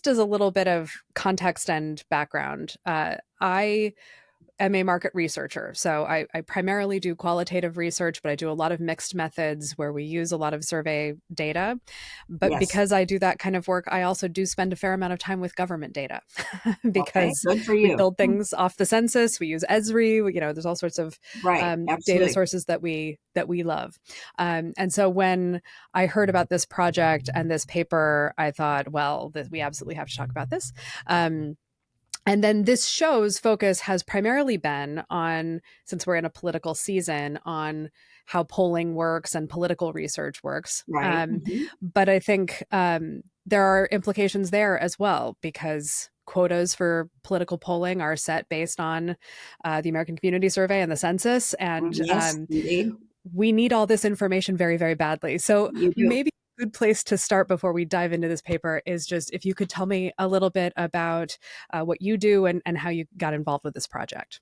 just as a little bit of context and background, I am a market researcher. So I primarily do qualitative research, but I do a lot of mixed methods where we use a lot of survey data. But Yes. because I do that kind of work, I also do spend a fair amount of time with government data Okay. because Good for we you. build things off the census. We use Esri. There's all sorts of Right. data Absolutely. sources that we love. And so when I heard about this project and this paper, I thought, well, we absolutely have to talk about this. And then this show's focus has primarily been on, since we're in a political season, on how polling works and political research works. Right. But I think there are implications there as well, because quotas for political polling are set based on the American Community Survey and the census. And Yes, indeed. we need all this information very, very badly. So You do. maybe a good place to start before we dive into this paper is just if you could tell me a little bit about what you do and how you got involved with this project.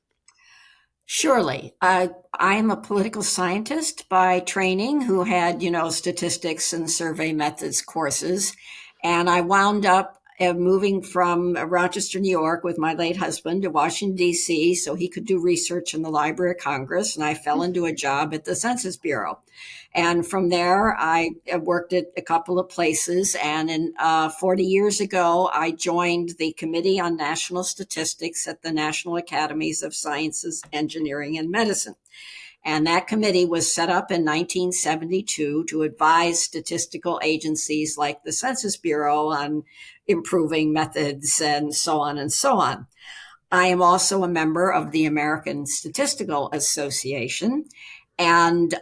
Surely. I'm a political scientist by training who had, statistics and survey methods courses. And I wound up moving from Rochester, New York with my late husband to Washington, D.C. so he could do research in the Library of Congress. And I fell into a job at the Census Bureau. And from there, I worked at a couple of places. And 40 years ago, I joined the Committee on National Statistics at the National Academies of Sciences, Engineering, and Medicine. And that committee was set up in 1972 to advise statistical agencies like the Census Bureau on improving methods and so on and so on. I am also a member of the American Statistical Association. And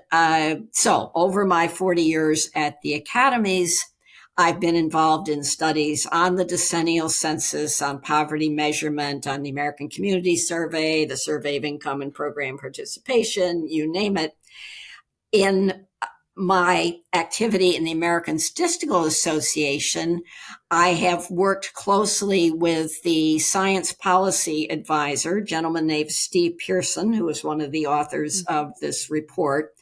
so over my 40 years at the academies, I've been involved in studies on the decennial census, on poverty measurement, on the American Community Survey, the Survey of Income and Program Participation, you name it. In my activity in the American Statistical Association, I have worked closely with the science policy advisor, a gentleman named Steve Pearson, who is one of the authors of this report.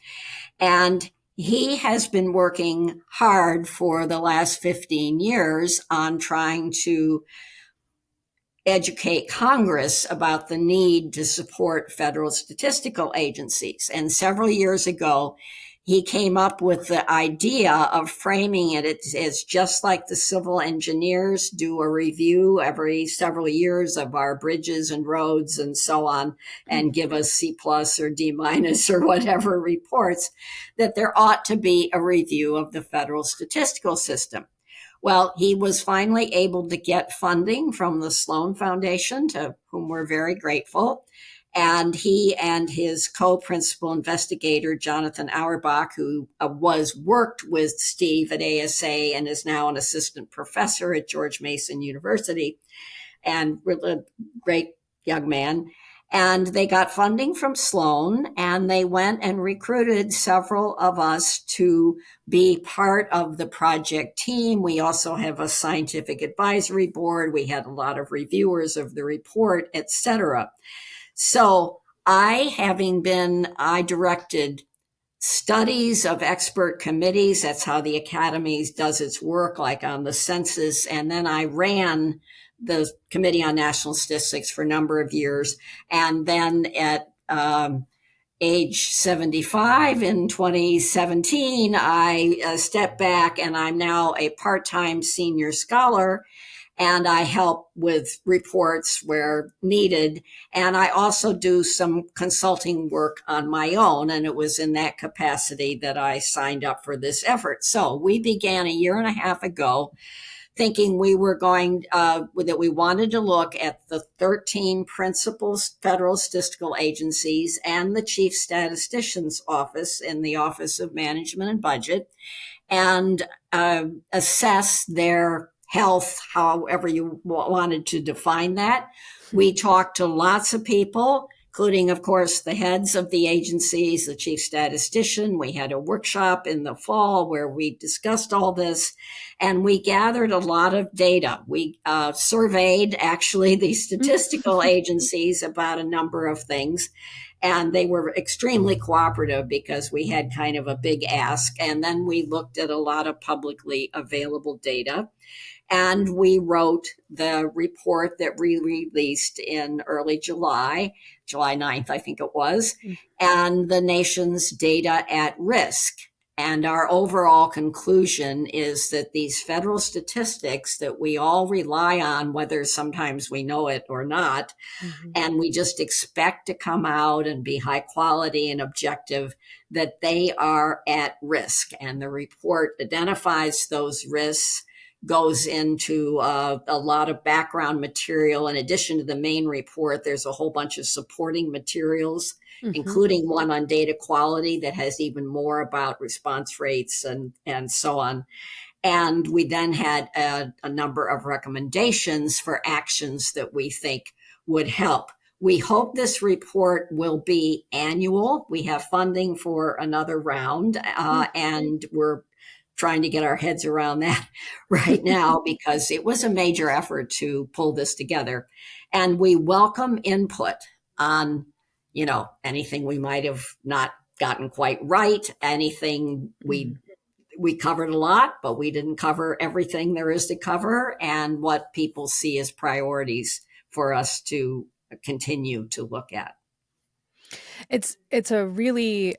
And he has been working hard for the last 15 years on trying to educate Congress about the need to support federal statistical agencies. And several years ago, he came up with the idea of framing it as just like the civil engineers do a review every several years of our bridges and roads and so on, and give us C plus or D minus or whatever reports, that there ought to be a review of the federal statistical system. Well, he was finally able to get funding from the Sloan Foundation, to whom we're very grateful. And he and his co-principal investigator, Jonathan Auerbach, who worked with Steve at ASA and is now an assistant professor at George Mason University, and a great young man. And they got funding from Sloan, and they went and recruited several of us to be part of the project team. We also have a scientific advisory board. We had a lot of reviewers of the report, etc. So I directed studies of expert committees. That's how the Academy does its work, like on the census. And then I ran the Committee on National Statistics for a number of years. And then at age 75 in 2017, I stepped back, and I'm now a part-time senior scholar. And I help with reports where needed. And I also do some consulting work on my own. And it was in that capacity that I signed up for this effort. So we began a year and a half ago, thinking we were that we wanted to look at the 13 principal federal statistical agencies and the chief statistician's office in the Office of Management and Budget, and assess their health, however you wanted to define that. We talked to lots of people, including, of course, the heads of the agencies, the chief statistician. We had a workshop in the fall where we discussed all this, and we gathered a lot of data. We surveyed, actually, the statistical agencies about a number of things, and they were extremely cooperative because we had kind of a big ask. And then we looked at a lot of publicly available data. And we wrote the report that we released in early July, July 9th, I think it was, and the nation's data at risk. And our overall conclusion is that these federal statistics that we all rely on, whether sometimes we know it or not, Mm-hmm. and we just expect to come out and be high quality and objective, that they are at risk. And the report identifies those risks, goes into a lot of background material. In addition to the main report, there's a whole bunch of supporting materials, Mm-hmm. including one on data quality that has even more about response rates and so on. And we then had a number of recommendations for actions that we think would help. We hope this report will be annual. We have funding for another round, and we're trying to get our heads around that right now because it was a major effort to pull this together. And we welcome input on, anything we might have not gotten quite right, anything we covered a lot, but we didn't cover everything there is to cover, and what people see as priorities for us to continue to look at. It's a really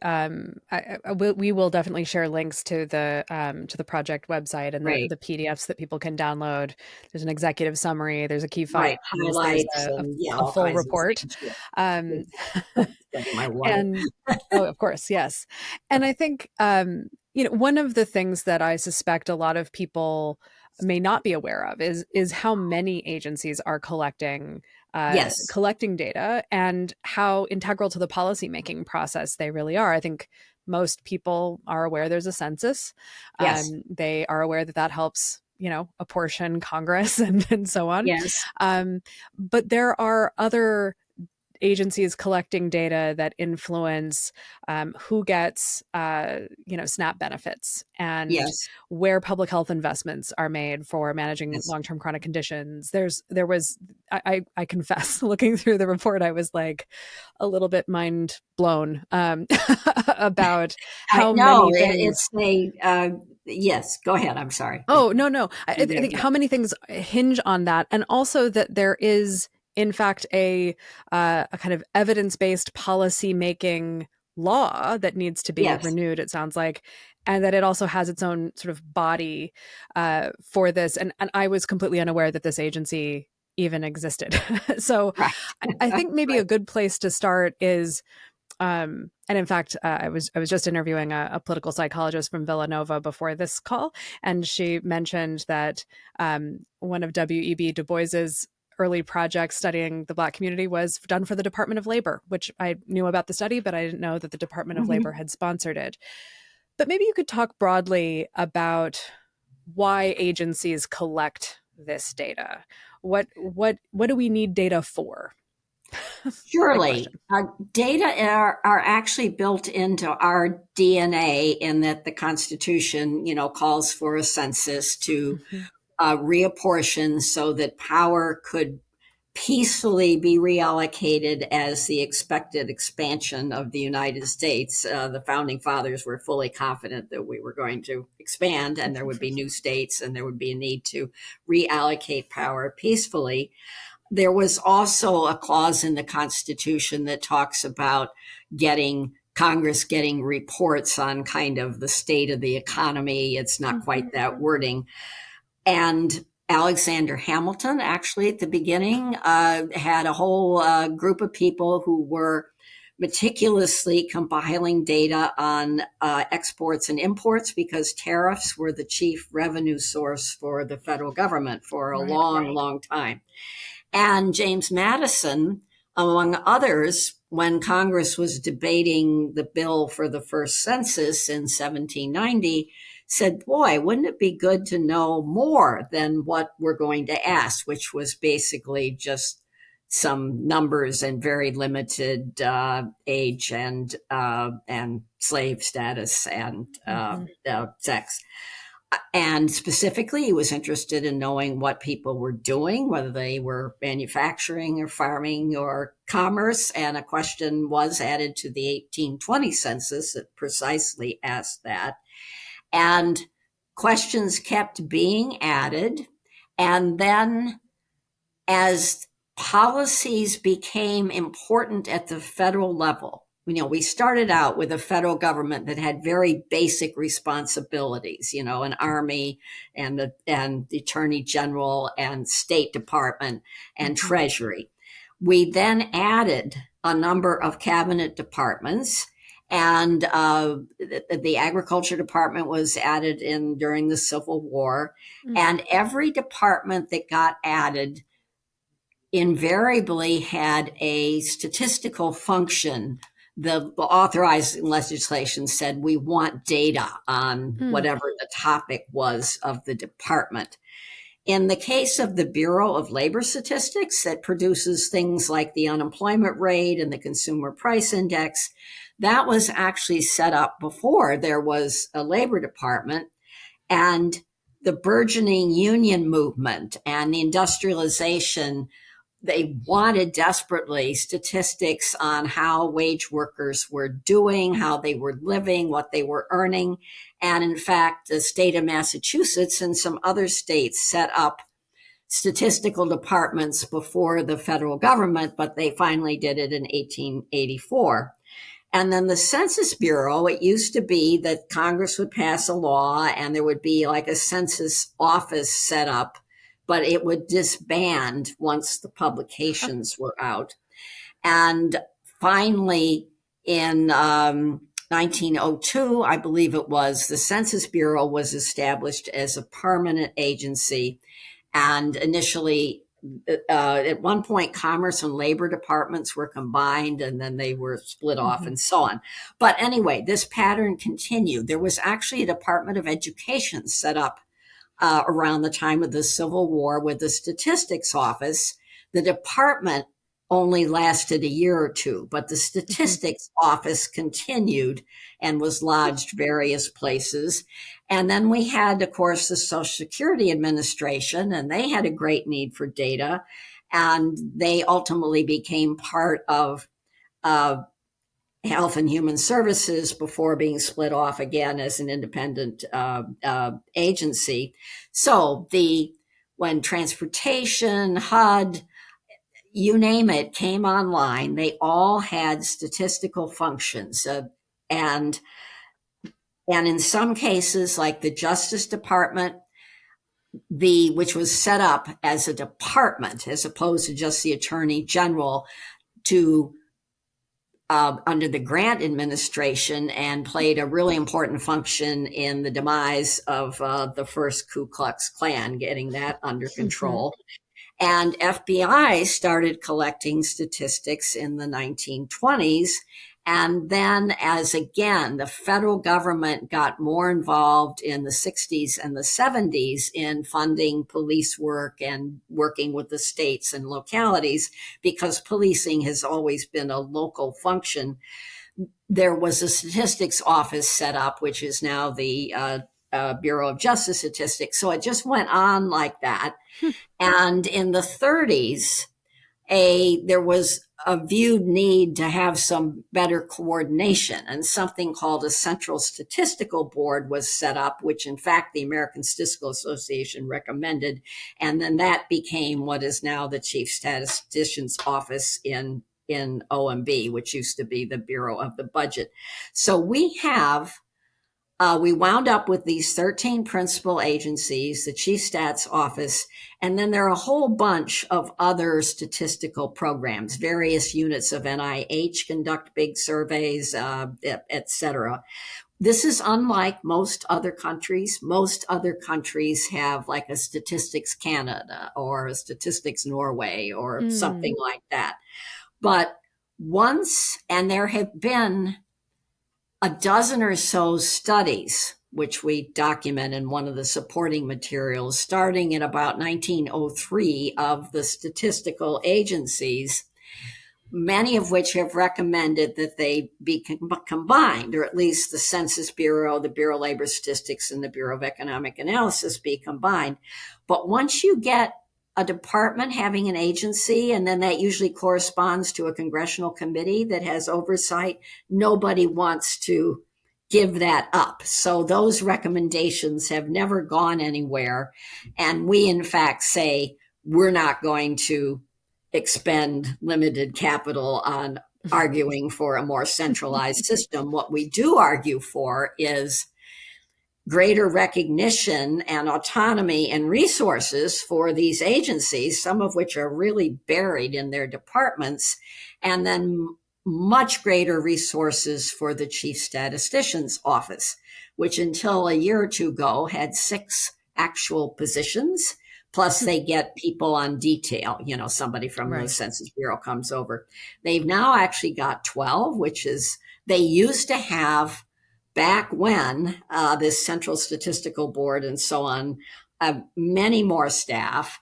we will definitely share links to the project website and Right, the PDFs that people can download. There's an executive summary, there's a key right. findings, there's Highlights and yeah, a all full kinds of report. things. Yeah. Um, Study my water. and oh, of course, yes. And I think one of the things that I suspect a lot of people may not be aware of is how many agencies are Yes, collecting data and how integral to the policymaking process they really are. I think most people are aware there's a census. yes, They are aware that that helps, apportion Congress and so on. yes, But there are other agencies collecting data that influence who gets SNAP benefits and yes. where public health investments are made for managing Yes. long-term chronic conditions. There was I confess, looking through the report, I was like a little bit mind blown about I how know many things. it's a yes. Go ahead. I'm sorry. Oh, no, no. I think Yeah. how many things hinge on that, and also that there is, in fact, a kind of evidence-based policy making law that needs to be Yes. renewed. It sounds like, and that it also has its own sort of body for this. And I was completely unaware that this agency even existed. So Right. I think maybe Right. a good place to start is and in fact, I was just interviewing a political psychologist from Villanova before this call, and she mentioned that one of W.E.B. Du Bois's early projects studying the Black community was done for the Department of Labor, which I knew about the study, but I didn't know that the Department of Labor Mhm. had sponsored it. But maybe you could talk broadly about why agencies collect this data. What do we need data for? Big Surely, question. data are actually built into our DNA in that the Constitution, calls for a census to Mm-hmm. reapportion so that power could peacefully be reallocated as the expected expansion of the United States. The founding fathers were fully confident that we were going to expand and there would be new states and there would be a need to reallocate power peacefully. There was also a clause in the Constitution that talks about getting Congress getting reports on kind of the state of the economy. It's not quite that wording. And Alexander Hamilton, actually, at the beginning, had a whole group of people who were meticulously compiling data on exports and imports because tariffs were the chief revenue source for the federal government for a Right. long, long time. And James Madison, among others, when Congress was debating the bill for the first census in 1790, said, boy, wouldn't it be good to know more than what we're going to ask, which was basically just some numbers and very limited age and slave status and Mm-hmm. sex. And specifically, he was interested in knowing what people were doing, whether they were manufacturing or farming or commerce. And a question was added to the 1820 census that precisely asked that. And questions kept being added. And then as policies became important at the federal level, we started out with a federal government that had very basic responsibilities, an army and the attorney general and State Department and Mm-hmm. Treasury. We then added a number of cabinet departments, and the agriculture department was added in during the Civil War. Mm. And every department that got added invariably had a statistical function. The authorizing legislation said we want data on Mm. whatever the topic was of the department. In the case of the Bureau of Labor Statistics, that produces things like the unemployment rate and the consumer price index, that was actually set up before there was a labor department. And the burgeoning union movement and the industrialization, they wanted desperately statistics on how wage workers were doing, how they were living, what they were earning. And in fact, the state of Massachusetts and some other states set up statistical departments before the federal government, but they finally did it in 1884. And then the Census Bureau, it used to be that Congress would pass a law and there would be like a census office set up, but it would disband once the publications were out. And finally, in 1902, I believe it was, the Census Bureau was established as a permanent agency. And initially, at one point, Commerce and Labor departments were combined, and then they were split off, Mm-hmm. and so on. But anyway, this pattern continued. There was actually a Department of Education set up around the time of the Civil War with the Statistics Office. The department only lasted a year or two, but the Statistics Office continued and was lodged various places. And then we had, of course, the Social Security Administration, and they had a great need for data. And they ultimately became part of Health and Human Services before being split off again as an independent agency. So when transportation, HUD, you name it, came online, they all had statistical functions. And in some cases, like the Justice Department, which was set up as a department as opposed to just the Attorney General, to under the Grant administration, and played a really important function in the demise of the first Ku Klux Klan, getting that under control. And FBI started collecting statistics in the 1920s. And then, as again, the federal government got more involved in the 60s and the 70s in funding police work and working with the states and localities, because policing has always been a local function, there was a statistics office set up, which is now the Bureau of Justice Statistics. So it just went on like that. And in the 30s, there was a viewed need to have some better coordination, and something called a Central Statistical Board was set up, which in fact the American Statistical Association recommended. And then that became what is now the Chief Statistician's Office in OMB, which used to be the Bureau of the Budget. So we wound up with these 13 principal agencies, the Chief Stats Office, and then there are a whole bunch of other statistical programs. Various units of NIH conduct big surveys, et cetera. This is unlike most other countries. Most other countries have like a Statistics Canada or a Statistics Norway or something like that. But and there have been a dozen or so studies, which we document in one of the supporting materials, starting in about 1903, of the statistical agencies, many of which have recommended that they be combined, or at least the Census Bureau, the Bureau of Labor Statistics, and the Bureau of Economic Analysis be combined. But once you get a department having an agency, and then that usually corresponds to a congressional committee that has oversight, nobody wants to give that up. So those recommendations have never gone anywhere. And we, in fact, say we're not going to expend limited capital on arguing for a more centralized system. What we do argue for is greater recognition and autonomy and resources for these agencies, some of which are really buried in their departments, and then much greater resources for the chief statistician's office, which until a year or two ago had 6 actual positions. Plus, they get people on detail. Somebody from the Right. Census Bureau comes over. They've now actually got 12, which is, they used to have, back when this central statistical board and so on, many more staff.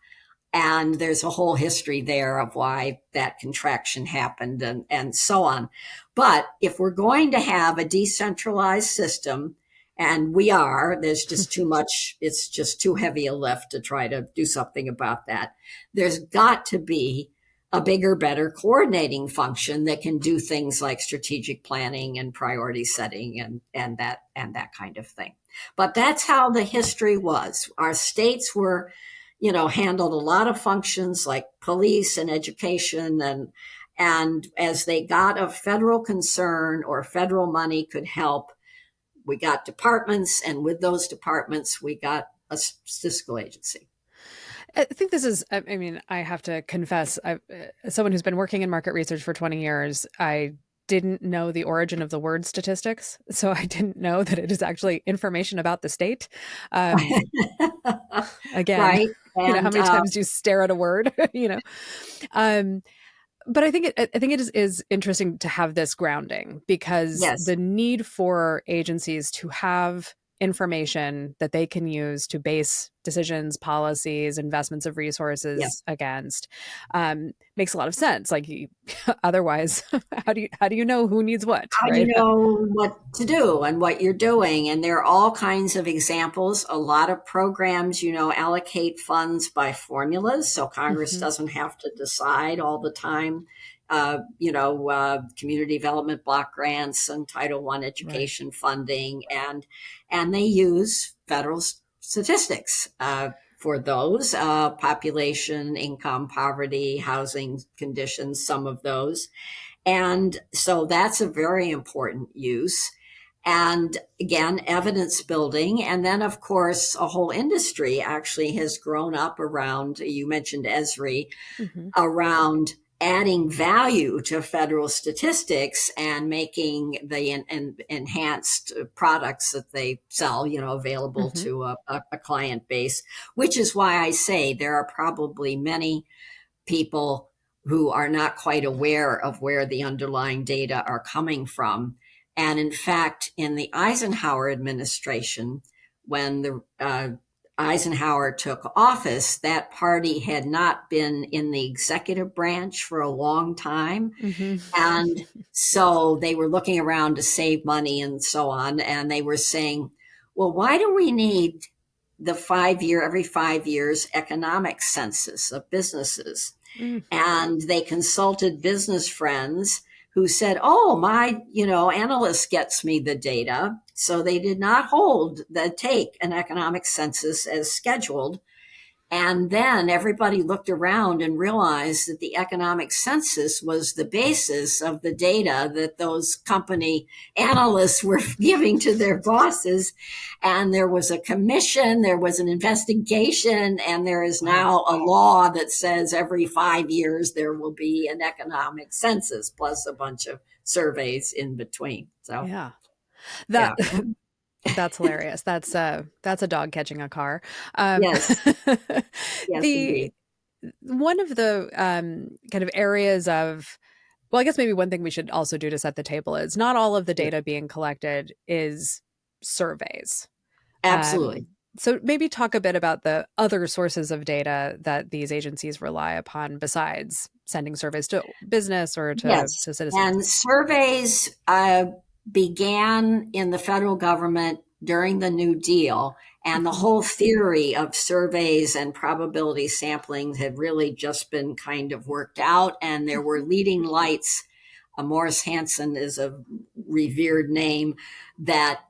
And there's a whole history there of why that contraction happened and so on. But if we're going to have a decentralized system, and we are, there's just too much, it's just too heavy a lift to try to do something about that. There's got to be a bigger, better coordinating function that can do things like strategic planning and priority setting and that kind of thing. But that's how the history was. Our states were, handled a lot of functions like police and education, and as they got a federal concern or federal money could help, we got departments, and with those departments, we got a statistical agency. I think this is, I mean, I have to confess, as someone who's been working in market research for 20 years, I didn't know the origin of the word statistics. So I didn't know that it is actually information about the state. Um, Again, Right. how And many times do you stare at a word, Um, but I think it is interesting to have this grounding because yes, the need for agencies to have information that they can use to base decisions, policies, investments of resources yes. against makes a lot of sense. Like otherwise, how do you know who needs what, How do right? you know what to do and what you're doing? And there are all kinds of examples. A lot of programs, allocate funds by formulas, so Congress Hmm. doesn't have to decide all the time. Community development block grants and Title I Right. education funding, and they use federal statistics for those, population, income, poverty, housing conditions, some of those. And so that's a very important use. And again, evidence building. And then, of course, a whole industry actually has grown up around, you mentioned ESRI, Hmm. around adding value to federal statistics and making the enhanced products that they sell, available Hmm. to a client base, which is why I say there are probably many people who are not quite aware of where the underlying data are coming from. And in fact, in the Eisenhower administration, when the Eisenhower took office, that party had not been in the executive branch for a long time. Hmm. And so they were looking around to save money and so on. And they were saying, well, why do we need the every 5 years economic census of businesses? Mm. And they consulted business friends who said, oh, my, analyst gets me the data. So they did not take an economic census as scheduled. And then everybody looked around and realized that the economic census was the basis of the data that those company analysts were giving to their bosses. And there was a commission, there was an investigation, and there is Wow. now a law that says every 5 years there will be an economic census plus a bunch of surveys in between. So, Yeah. yeah. That That's hilarious. That's a dog catching a car. Um, Yes. Yes, the indeed. one of the kind of areas of well, I guess maybe one thing we should also do to set the table is not all of the Yeah, data being collected is surveys. absolutely. Um, so maybe talk a bit about the other sources of data that these agencies rely upon besides sending surveys to business or to Yes. to citizens. And surveys began in the federal government during the New Deal. And the Mhm. whole theory of surveys and probability sampling had really just been kind of worked out. And there were Mhm. leading lights. Morris Hanson is a revered name that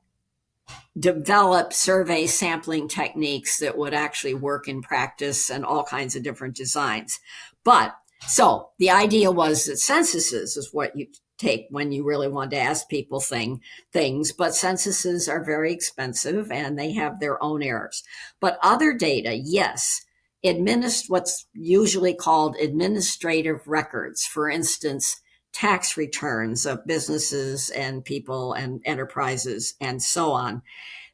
develop survey sampling techniques that would actually work in practice and all kinds of different designs. But so the idea was that censuses is what you take when you really want to ask people things, but censuses are very expensive and they have their own errors. But other data, yes, what's usually called administrative records. For instance, tax returns of businesses and people and enterprises and so on.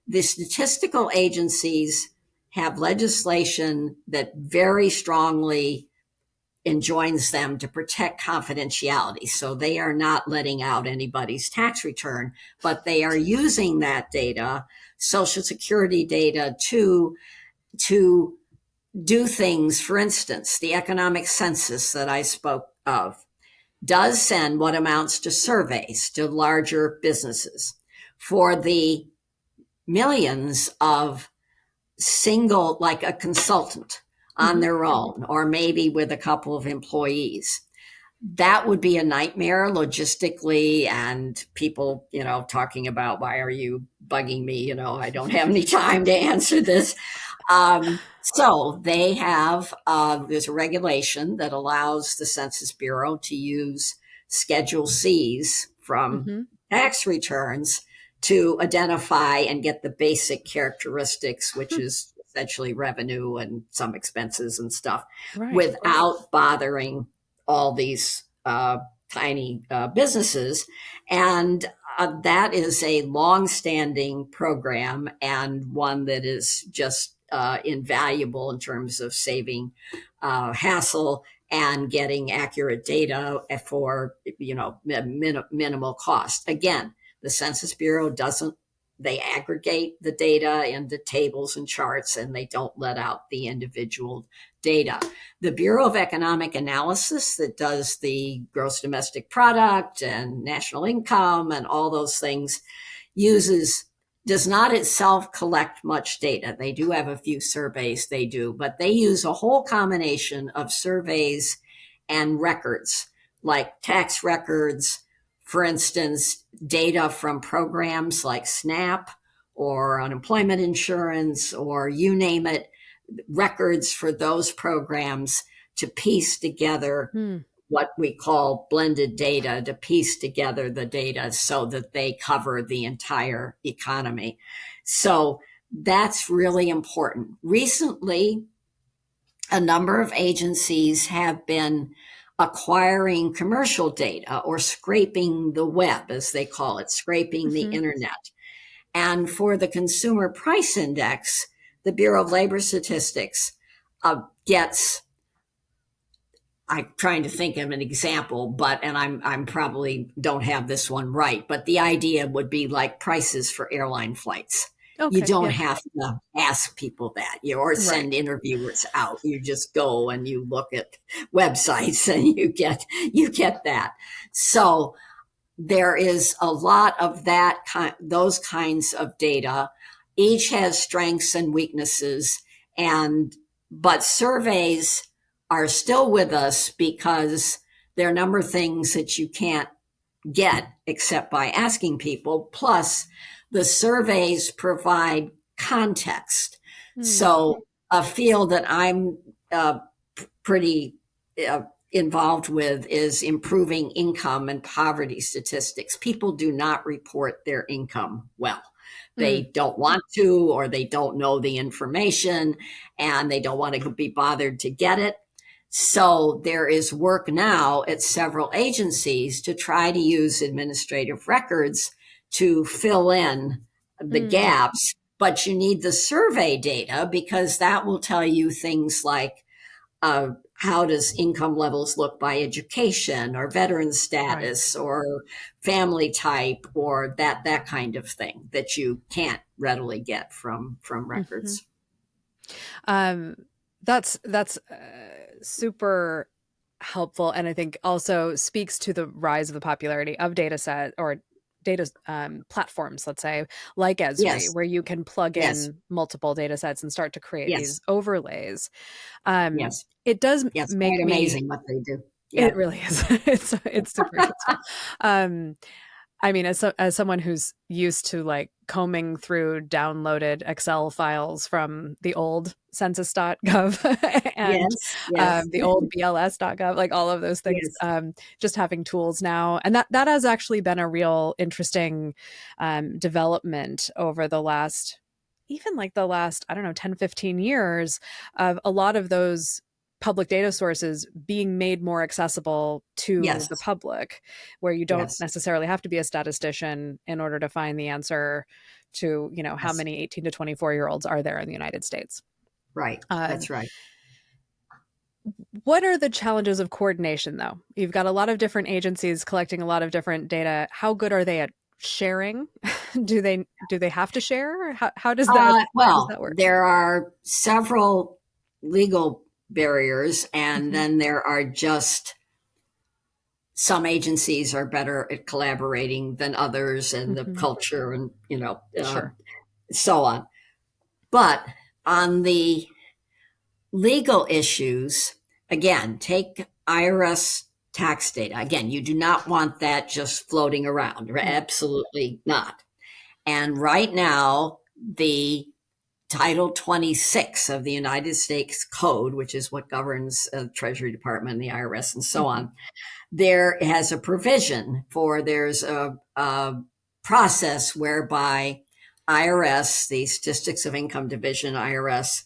The statistical agencies have legislation that very strongly enjoins them to protect confidentiality. So they are not letting out anybody's tax return, but they are using that data, Social Security data, to do things. For instance, the economic census that I spoke of does send what amounts to surveys to larger businesses. For the millions of single, like a consultant on their own, or maybe with a couple of employees, that would be a nightmare logistically, and people, talking about, why are you bugging me? I don't have any time to answer this. So they have, there's a regulation that allows the Census Bureau to use Schedule Cs from tax returns to identify and get the basic characteristics, which is essentially revenue and some expenses and stuff, Right. without bothering all these tiny businesses. And that is a long-standing program and one that is just invaluable in terms of saving hassle and getting accurate data for minimal cost. Again, the Census Bureau doesn't. They aggregate the data into tables and charts, and they don't let out the individual data. The Bureau of Economic Analysis, that does the gross domestic product and national income and all those things, does not itself collect much data. They do have a few surveys they do, but they use a whole combination of surveys and records, like tax records, for instance, data from programs like SNAP or unemployment insurance, or you name it, records for those programs, to piece together what we call blended data, to piece together the data so that they cover the entire economy. So that's really important. Recently, a number of agencies have been acquiring commercial data, or scraping the web, as they call it, scraping the internet. And for the Consumer Price Index, the Bureau of Labor Statistics gets, I'm trying to think of an example, and I'm probably don't have this one right, but the idea would be like prices for airline flights. Okay, you don't have to ask people that, or send interviewers out. You just go and you look at websites and you get that. So there is a lot of those kinds of data. Each has strengths and weaknesses, but surveys are still with us because there are a number of things that you can't get except by asking people. Plus, the surveys provide context. So a field that I'm pretty involved with is improving income and poverty statistics. People do not report their income well. They don't want to, or they don't know the information, and they don't want to be bothered to get it. So there is work now at several agencies to try to use administrative records to fill in the gaps. But you need the survey data, because that will tell you things like how does income levels look by education or veteran status or family type, or that kind of thing that you can't readily get from records. That's super helpful, and I think also speaks to the rise of the popularity of data set or data platforms, let's say, like Esri, where you can plug in multiple data sets and start to create these overlays. It does make quite amazing what they do. It really is. It's super useful. I mean, as someone who's used to like combing through downloaded Excel files from the old census.gov and Yes, yes, the old BLS.gov, like all of those things, yes, just having tools now. And that has actually been a real interesting development over the last, even like the last, I don't know, 10, 15 years of a lot of those public data sources being made more accessible to the yes, public, where you don't yes, necessarily have to be a statistician in order to find the answer to, you know, how yes. many 18 to 24-year-olds are there in the United States. Right. Um, That's right. what are the challenges of coordination, though? You've got a lot of different agencies collecting a lot of different data. How good are they at sharing? Do they have to share? How does Well, that work? there are several legal barriers, and Hmm. then there are just some agencies are better at collaborating than others, and the Hmm. culture, and Sure. so on. But on the legal issues, again, take IRS tax data. Again, you do not want that just floating around. Mm. Absolutely not. And right now, the Title 26 of the United States Code, which is what governs the Treasury Department and the IRS and so Hmm. on, there has a provision for there's a process whereby IRS, the Statistics of Income Division, IRS,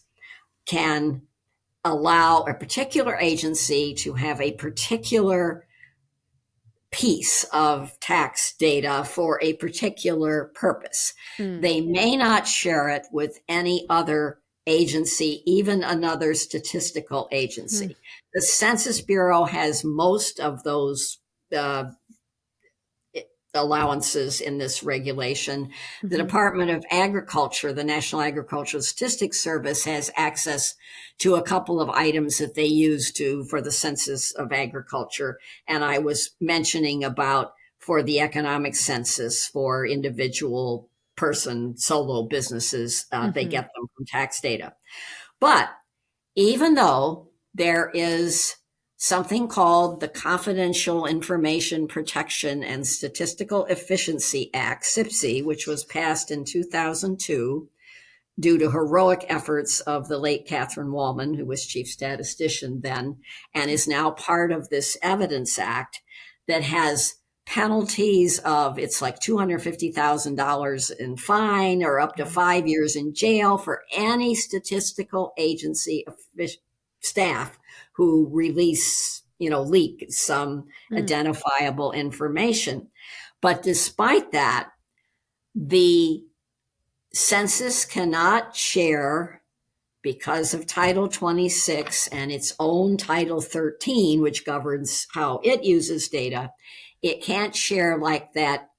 can allow a particular agency to have a particular piece of tax data for a particular purpose. Mm. They may not share it with any other agency, even another statistical Mm. agency. The Census Bureau has most of those uh, allowances in this regulation. The Hmm. Department of Agriculture, the National Agricultural Statistics Service, has access to a couple of items that they use to for the Census of Agriculture. And I was mentioning about for the economic census for individual person solo businesses, they Hmm. get them from tax data. But even though there is something called the Confidential Information Protection and Statistical Efficiency Act, CIPSE, which was passed in 2002 due to heroic efforts of the late Catherine Wallman, who was chief statistician then, and is now part of this Evidence Act that has penalties of it's like $250,000 in fine or up to Wow. 5 years in jail for any statistical agency staff who release, leak some Mm. identifiable information. But despite that, the census cannot share because of Title 26 and its own Title 13, which governs how it uses data. It can't share like that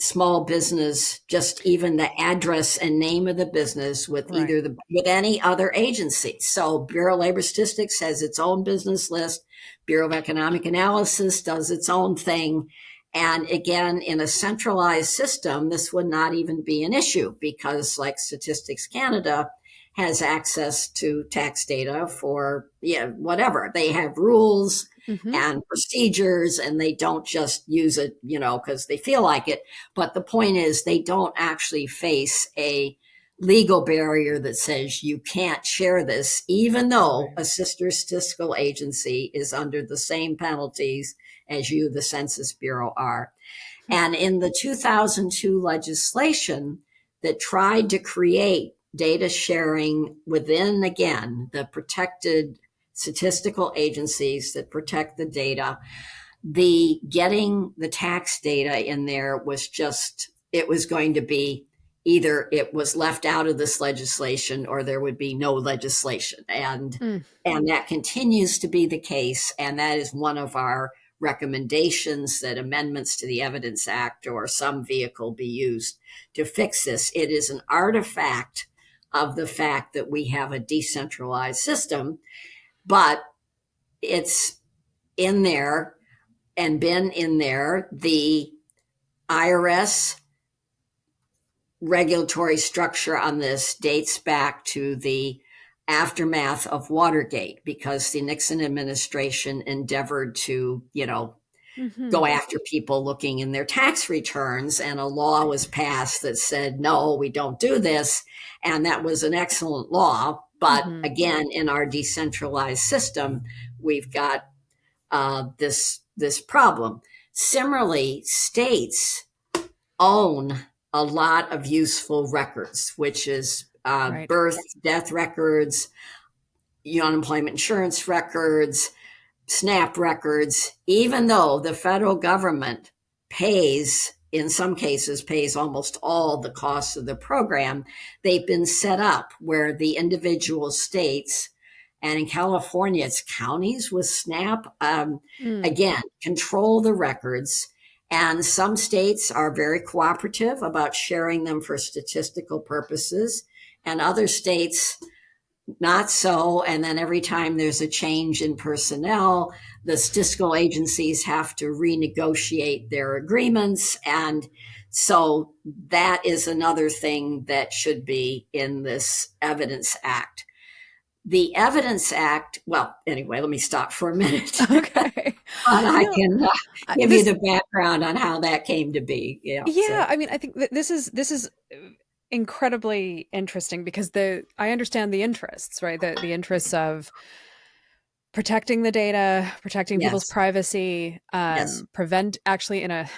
small business, just even the address and name of the business with Right. with any other agency. So Bureau of Labor Statistics has its own business list. Bureau of Economic Analysis does its own thing. And again, in a centralized system, this would not even be an issue because like Statistics Canada has access to tax data for whatever. They have rules Hmm. and procedures and they don't just use it, because they feel like it. But the point is, they don't actually face a legal barrier that says you can't share this, even though Right. a sister statistical agency is under the same penalties as you, the Census Bureau, are. And in the 2002 legislation that tried to create data sharing within, again, the protected statistical agencies that protect the data, the getting the tax data in there was just, it was going to be either it was left out of this legislation or there would be no legislation. Mm. And that continues to be the case. And that is one of our recommendations that amendments to the Evidence Act or some vehicle be used to fix this. It is an artifact of the fact that we have a decentralized system, but it's in there and been in there. The IRS regulatory structure on this dates back to the aftermath of Watergate because the Nixon administration endeavored to, Hmm. go after people looking in their tax returns. And a law was passed that said, no, we don't do this. And that was an excellent law. But Hmm. again, in our decentralized system, we've got this problem. Similarly, states own a lot of useful records, which is Right. birth, death records, unemployment insurance records, SNAP records, even though the federal government pays, in some cases, pays almost all the costs of the program, they've been set up where the individual states, and in California, it's counties with SNAP, Mm. again, control the records. And some states are very cooperative about sharing them for statistical purposes, and other states not so. And then every time there's a change in personnel, the statistical agencies have to renegotiate their agreements. And so that is another thing that should be in this Evidence Act. The Evidence Act, well, anyway, let me stop for a minute. Okay. But I No, can give you this, the background on how that came to be. Yeah. yeah, So, I mean, I think that this is incredibly interesting because I understand the interests, right? The interests of protecting the data, protecting people's yes, privacy, yes, prevent actually in a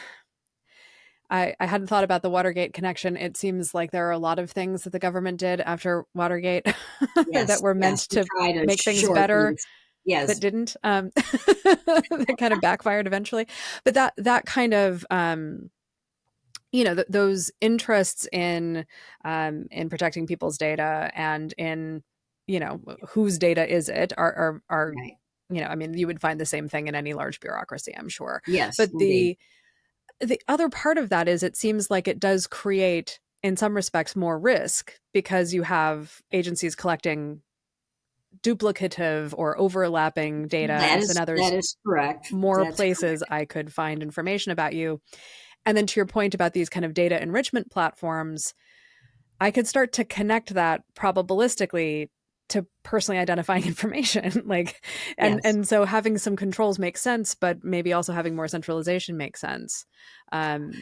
I hadn't thought about the Watergate connection. It seems like there are a lot of things that the government did after Watergate that yes, were meant yes, to to try to make things better shorten. that Yes, didn't. That kind of backfired eventually. But that kind of those interests in protecting people's data and in whose data is it are right. I mean, you would find the same thing in any large bureaucracy, I'm sure. Yes, But indeed. the other part of that is it seems like it does create in some respects more risk because you have agencies collecting duplicative or overlapping data, and so now That there's is correct. more That's places I could find information about you. And then to your point about these kind of data enrichment platforms, I could start to connect that probabilistically to personally identifying information. Like yes. and so having some controls makes sense, but maybe also having more centralization makes sense. Um,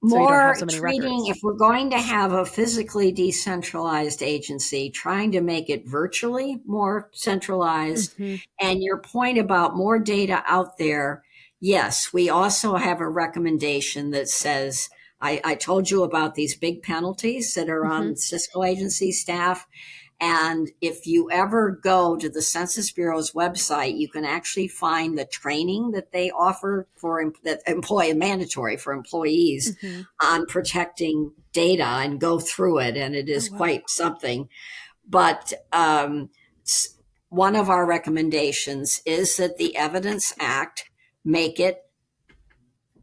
so you don't have More so many treating, records. if we're going to have a physically decentralized agency, trying to make it virtually more centralized. Hmm. And your point about more data out there, yes, we also have a recommendation that says, I told you about these big penalties that are Hmm. on Cisco agency staff. And if you ever go to the Census Bureau's website, you can actually find the training that they offer for that employee mandatory for employees Hmm. on protecting data and go through it. And it Oh is wow. quite something. But one of our recommendations is that the Evidence Act make it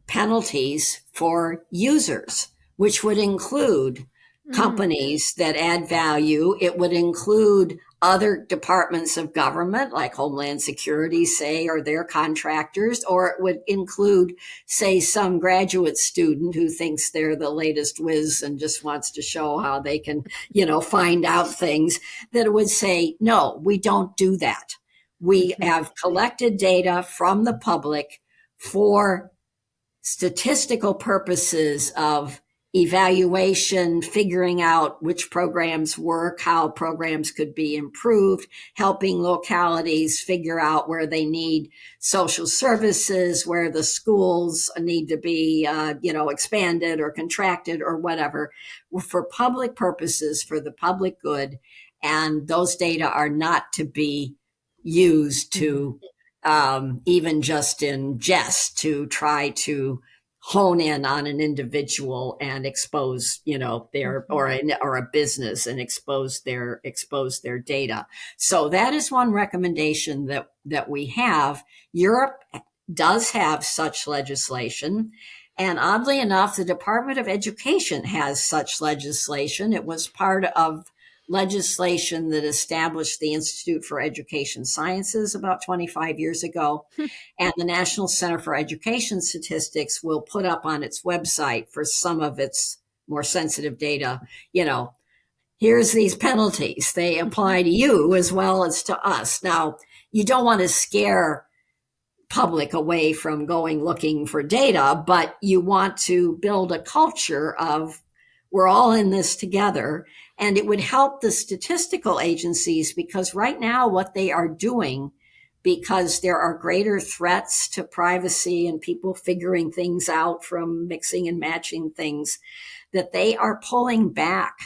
penalties for users, which would include Mm. companies that add value. It would include other departments of government, like Homeland Security, say, or their contractors, or it would include, say, some graduate student who thinks they're the latest whiz and just wants to show how they can, find out things, that it would say, no, we don't do that. We Hmm. have collected data from the public for statistical purposes of evaluation, figuring out which programs work, how programs could be improved, helping localities figure out where they need social services, where the schools need to be, expanded or contracted or whatever, for public purposes, for the public good. And those data are not to be used Hmm. to even just in jest to try to hone in on an individual and expose, their Hmm. or a business and expose their data. So that is one recommendation that we have. Europe does have such legislation. And oddly enough, the Department of Education has such legislation. It was part of legislation that established the Institute for Education Sciences about 25 years ago. And the National Center for Education Statistics will put up on its website for some of its more sensitive data, here's these penalties. They Hmm. apply to you as well as to us. Now, you don't want to scare public away from going looking for data, but you want to build a culture of we're all in this together. And it would help the statistical agencies because right now what they are doing, because there are greater threats to privacy and people figuring things out from mixing and matching things, that they are pulling back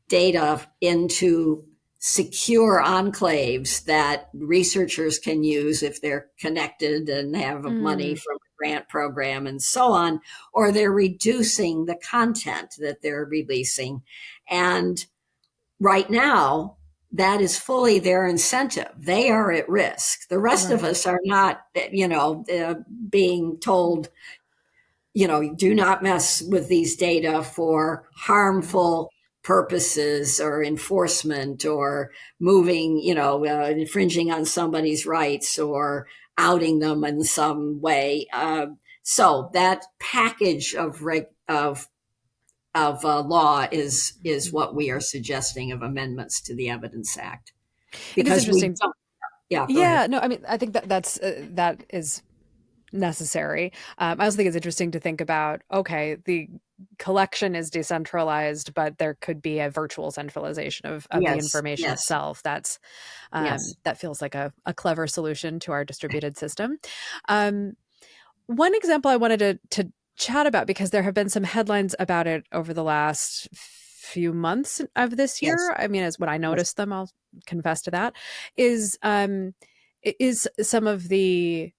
data into secure enclaves that researchers can use if they're connected and have money Mm, from a grant program and so on, or they're reducing the content that they're releasing. And right now, that is fully their incentive. They are at risk. The rest of right. us are not, being told, do not mess with these data for Right. harmful purposes or enforcement or moving, infringing on somebody's rights or outing them in some way. So that package of law is Mhm. what we are suggesting of amendments to the Evidence Act It is because we interesting. don't. Yeah, go ahead. Yeah, no, I mean, I think that is necessary. I also think it's interesting to think about, okay, the collection is decentralized, but there could be a virtual centralization of the Yes, information yes, itself. yes, That feels like a clever solution to our distributed system. Um, One example I wanted to chat about, because there have been some headlines about it over the last few months of this yes, year. I mean, as when I yes, noticed them, I'll confess to that, is some of the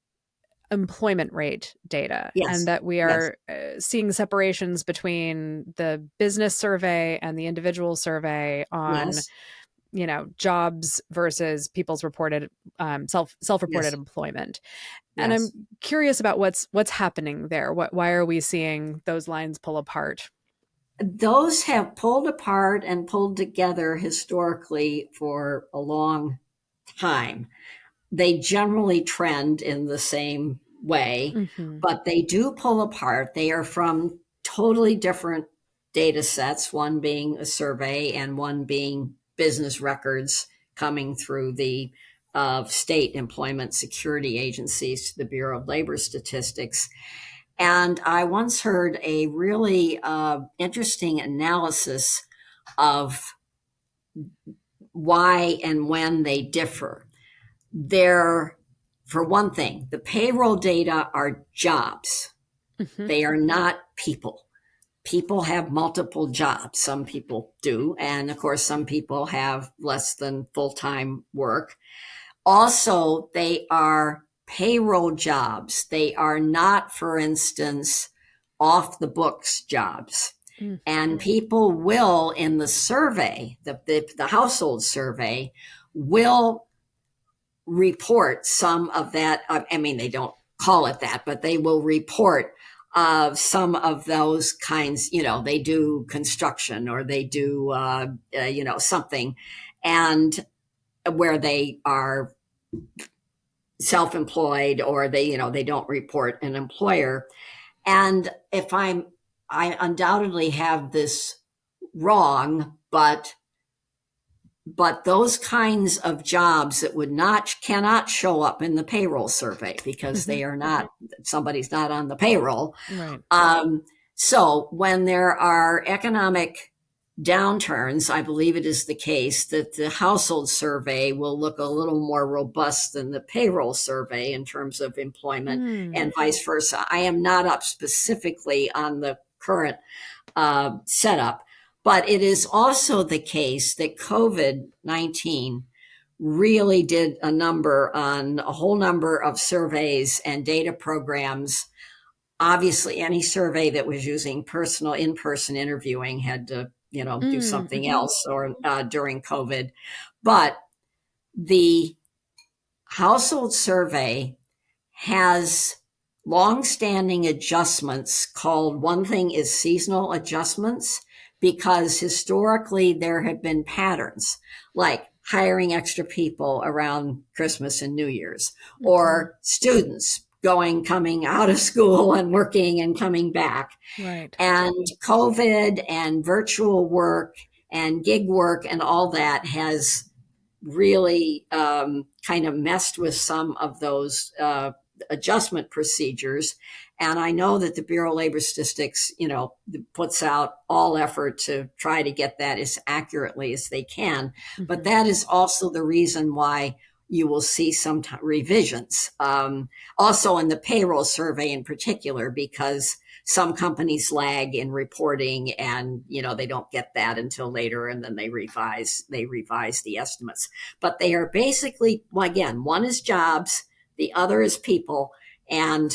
employment rate data, and yes, that we yes, are seeing separations between the business survey and the individual survey on, yes, jobs versus people's reported self-reported yes, employment. And I'm yes. curious about what's happening there. Why are we seeing those lines pull apart? Those have pulled apart and pulled together historically for a long time. They generally trend in the same way, Hmm. but they do pull apart. They are from totally different data sets, one being a survey and one being business records coming through the state employment security agencies to the Bureau of Labor Statistics. And I once heard a really interesting analysis of why and when they differ. They're, for one thing, the payroll data are jobs. Hmm. They are not people. People have multiple jobs. Some people do. And of course, some people have less than full time work. Also, they are payroll jobs. They are not, for instance, off the books jobs. And people will, in the survey, the household survey, will report some of that. I mean, they don't call it that, but they will report some of those kinds. They do construction or they do, something, and where they are self-employed or they don't report an employer. And I undoubtedly have this wrong, but those kinds of jobs that cannot show up in the payroll survey because Hmm. they are not, somebody's not on the payroll. Right. um, so when there are economic downturns, I believe it is the case that the household survey will look a little more robust than the payroll survey in terms of employment Mm. and vice versa. I am not up specifically on the current setup. But it is also the case that COVID-19 really did a number on a whole number of surveys and data programs. Obviously, any survey that was using personal in-person interviewing had to, do Mm. something Hmm. else or during COVID. But the household survey has long-standing adjustments called, one thing is seasonal adjustments, because historically there have been patterns like hiring extra people around Christmas and New Year's, Hmm. or students coming out of school and working and coming back. Right. And COVID and virtual work and gig work and all that has really kind of messed with some of those adjustment procedures. And I know that the Bureau of Labor Statistics, puts out all effort to try to get that as accurately as they can. But Mhm. that is also the reason why you will see some revisions. Also in the payroll survey in particular, because some companies lag in reporting and they don't get that until later, and then they revise the estimates. But they are basically, well, again, one is jobs, the other is people, and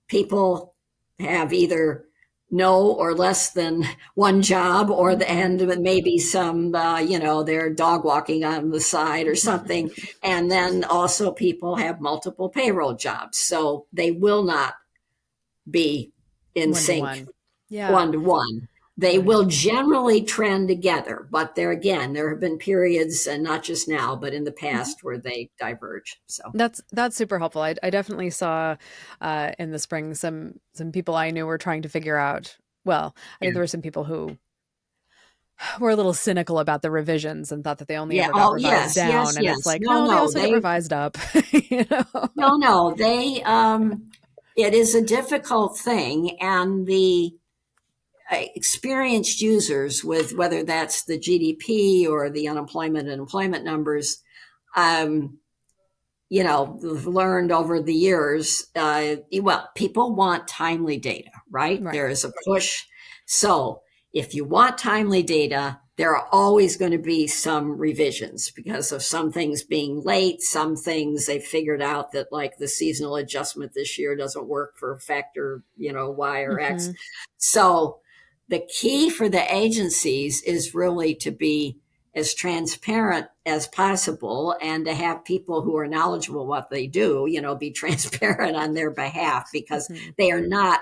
people have either no or less than one job, or and maybe some they're dog walking on the side or something. And then also people have multiple payroll jobs, so they will not be in One to sync one. Yeah. 1 to 1. They Right. will generally trend together, but there have been periods, and not just now, but in the Mhm. past, where they diverge. So That's super helpful. I definitely saw in the spring some people I knew were trying to figure out. Well, I think yeah, there were some people who were a little cynical about the revisions and thought that they only yeah. ever got Oh, revised yes, down. yes, And it's yes. like, No, no, they no, also get revised up. You know? no, no. They. It is a difficult thing, and the experienced users, with whether that's the GDP or the unemployment and employment numbers, um, learned over the years, well, people want timely data, right? Right. There is a push. So if you want timely data, there are always going to be some revisions because of some things being late, some things they figured out that, like, the seasonal adjustment this year doesn't work for factor, Y or X. Hmm. So the key for the agencies is really to be as transparent as possible, and to have people who are knowledgeable what they do, be transparent on their behalf, because Hmm. they are not,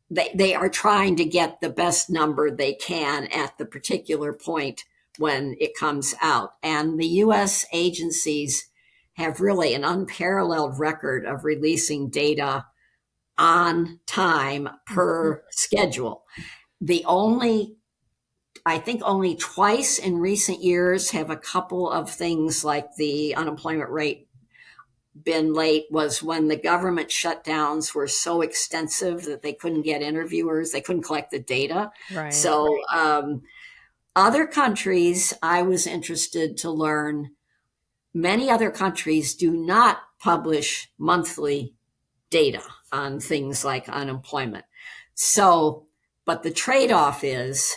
they are trying to get the best number they can at the particular point when it comes out. And the US agencies have really an unparalleled record of releasing data on time Hmm. per schedule. The only I think only twice in recent years have a couple of things like the unemployment rate been late, was when the government shutdowns were so extensive that they couldn't get interviewers, they couldn't collect the data. Right. So other countries, I was interested to learn, many other countries do not publish monthly data on things like unemployment. So, but the trade off is,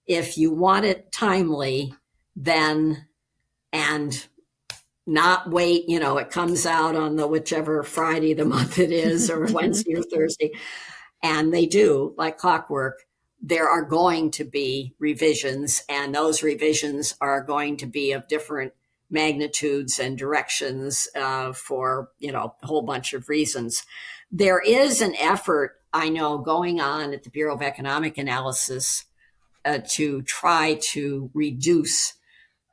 if you want it timely, then, and not wait, it comes out on the whichever Friday the month it is, or Wednesday or Thursday, and they do like clockwork, there are going to be revisions, and those revisions are going to be of different magnitudes and directions, for a whole bunch of reasons. There is an effort, I know, going on at the Bureau of Economic Analysis, to try to reduce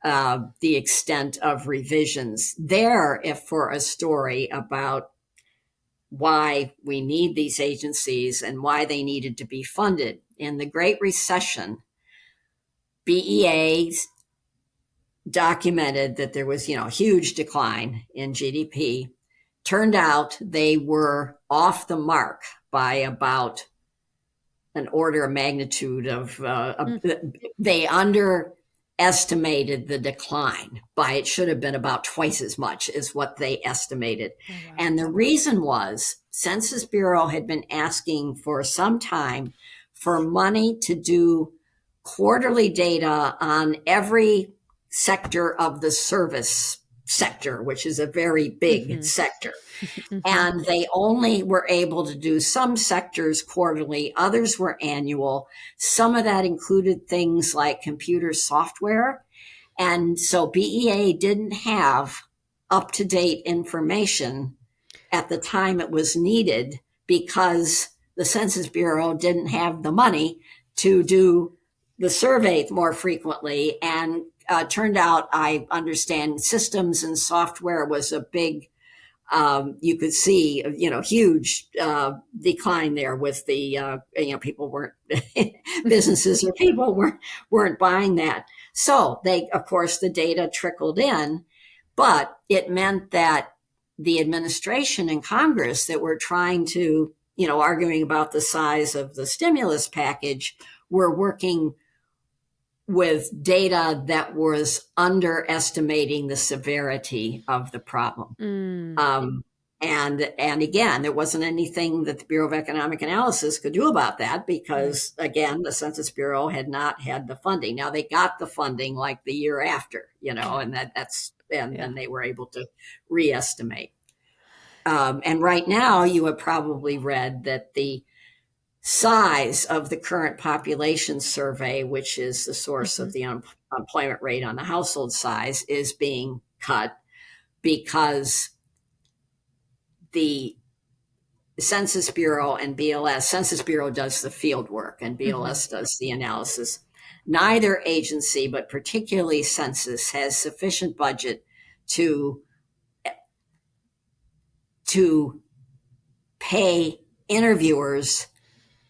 the extent of revisions there, if for a story about why we need these agencies and why they needed to be funded. In the Great Recession, BEA documented that there was, a huge decline in GDP. Turned out they were off the mark by about an order of magnitude of, Mm. they underestimated the decline by, it should have been about twice as much as what they estimated. Oh, wow. And the reason was, Census Bureau had been asking for some time for money to do quarterly data on every sector of the service sector, which is a very big Hmm. sector. Hmm. And they only were able to do some sectors quarterly, others were annual. Some of that included things like computer software. And so BEA didn't have up to date information at the time it was needed, because the Census Bureau didn't have the money to do the survey more frequently. And turned out, I understand, systems and software was a big, you could see, huge decline there with the, people weren't, businesses or people weren't buying that. So they, of course, the data trickled in, but it meant that the administration and Congress that were trying to, arguing about the size of the stimulus package, were working with data that was underestimating the severity of the problem. Mm. Um, and again, there wasn't anything that the Bureau of Economic Analysis could do about that Right. because, again, the Census Bureau had not had the funding. Now they got the funding like the year after, Yeah. and and Yeah. then they were able to reestimate. And right now, you have probably read that the size of the current population survey, which is the source Hmm. of the unemployment rate on the household size, is being cut because the Census Bureau and BLS, Census Bureau does the field work and Hmm. BLS does the analysis. Neither agency, but particularly Census, has sufficient budget to to pay interviewers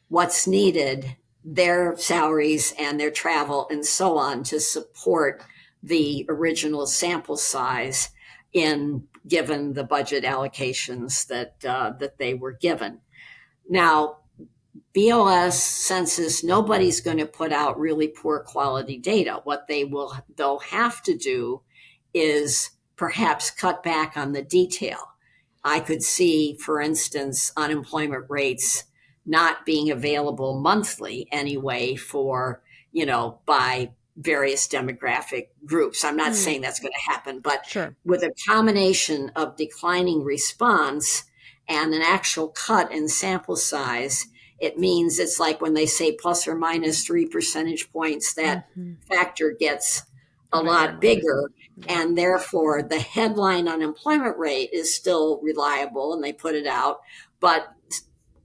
what's needed, their salaries and their travel and so on, to support the original sample size in given the budget allocations that they were given. Now, BLS census, nobody's going to put out really poor quality data. What they'll have to do is perhaps cut back on the detail. I could see, for instance, unemployment rates not being available monthly anyway for, by various demographic groups. I'm not Mm. saying that's going to happen, but Sure. with a combination of declining response and an actual cut in sample size, it means it's like when they say plus or minus 3 percentage points, that Hmm. factor gets a Bigger and lot bigger. bigger. Yeah. And therefore, the headline unemployment rate is still reliable and they put it out. But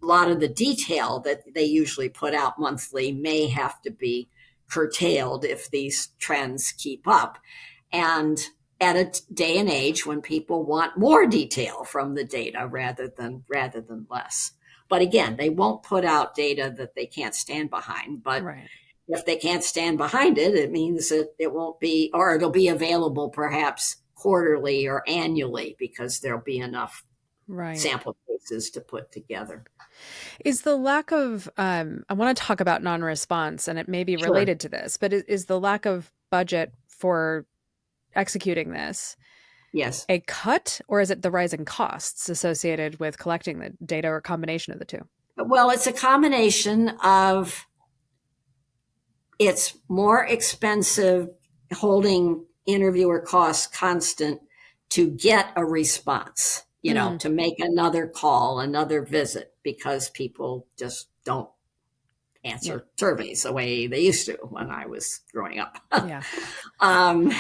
a lot of the detail that they usually put out monthly may have to be curtailed if these trends keep up. And at a day and age when people want more detail from the data rather than less. But again, they won't put out data that they can't stand behind. But Right. if they can't stand behind it, it means that it won't be, or it'll be available perhaps quarterly or annually because there'll be enough Right. sample cases to put together. Is the lack of, I want to talk about non-response, and it may be Sure. related to this, but is the lack of budget for executing this Yes. a cut, or is it the rising costs associated with collecting the data, or a combination of the two? Well, it's a combination of it's more expensive holding interviewer costs constant to get a response, Mm. to make another call, another visit, because people just don't Yeah. answer surveys the way they used to when I was growing up. Yeah. um,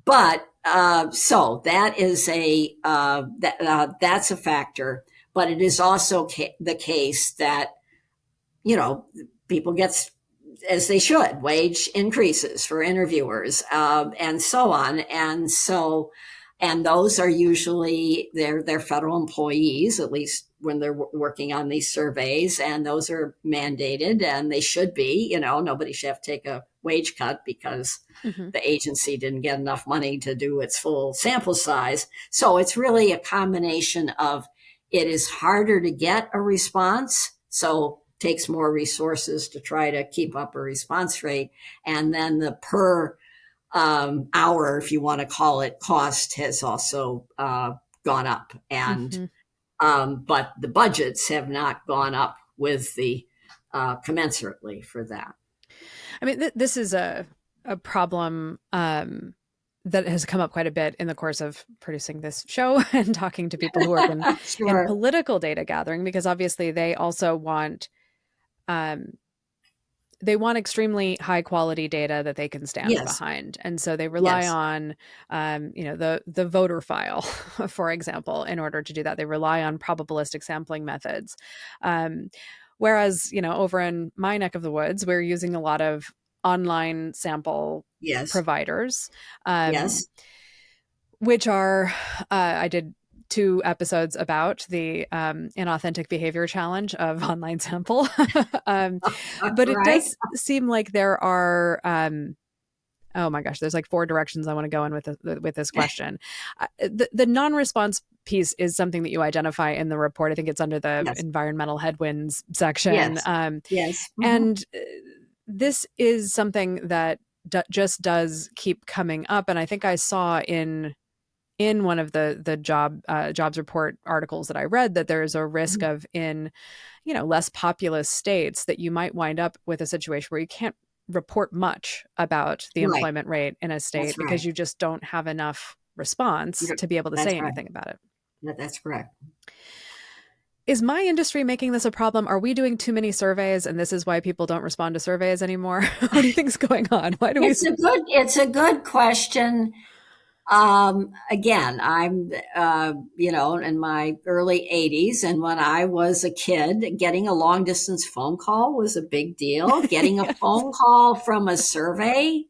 but so that is that's a factor, but it is also the case that you know people get, as they should, wage increases for interviewers, and so on. And those are usually they're federal employees, at least when they're working on these surveys, and those are mandated, and they should be. Nobody should have to take a wage cut because Hmm. the agency didn't get enough money to do its full sample size. So it's really a combination of it is harder to get a response, so takes more resources to try to keep up a response rate. And then the per hour, if you want to call it, cost has also gone up. And Hmm. but the budgets have not gone up with the commensurately for that. I mean, this is a problem that has come up quite a bit in the course of producing this show and talking to people who work in Sure. political data gathering, because obviously um, they want extremely high quality data that they can stand Yes. behind, and so they rely Yes. on, the voter file, for example, in order to do that. They rely on probabilistic sampling methods, um, whereas over in my neck of the woods, we're using a lot of online sample Yes. providers, um, Yes. which are I did 2 episodes about the inauthentic behavior challenge of online sample. um, but it Right. does seem like there are Oh my gosh, there's like four directions I want to go in with this question. The non-response piece is something that you identify in the report. I think it's under the Yes. environmental headwinds section. Yes. Yes. And this is something that just does keep coming up. And I think I saw in one of the jobs report articles that I read that there is a risk Mhm. of in less populous states that you might wind up with a situation where you can't report much about the Right. employment rate in a That's state because right. you just don't have enough response You're- to be able to That's say right. anything about it. That's correct. Is my industry making this a problem? Are we doing too many surveys and this is why people don't respond to surveys anymore? What do you think's going on? Why do we It's a good question. Again, I'm, in my early 80s. And when I was a kid, getting a long distance phone call was a big deal. Getting a Yes. phone call from a survey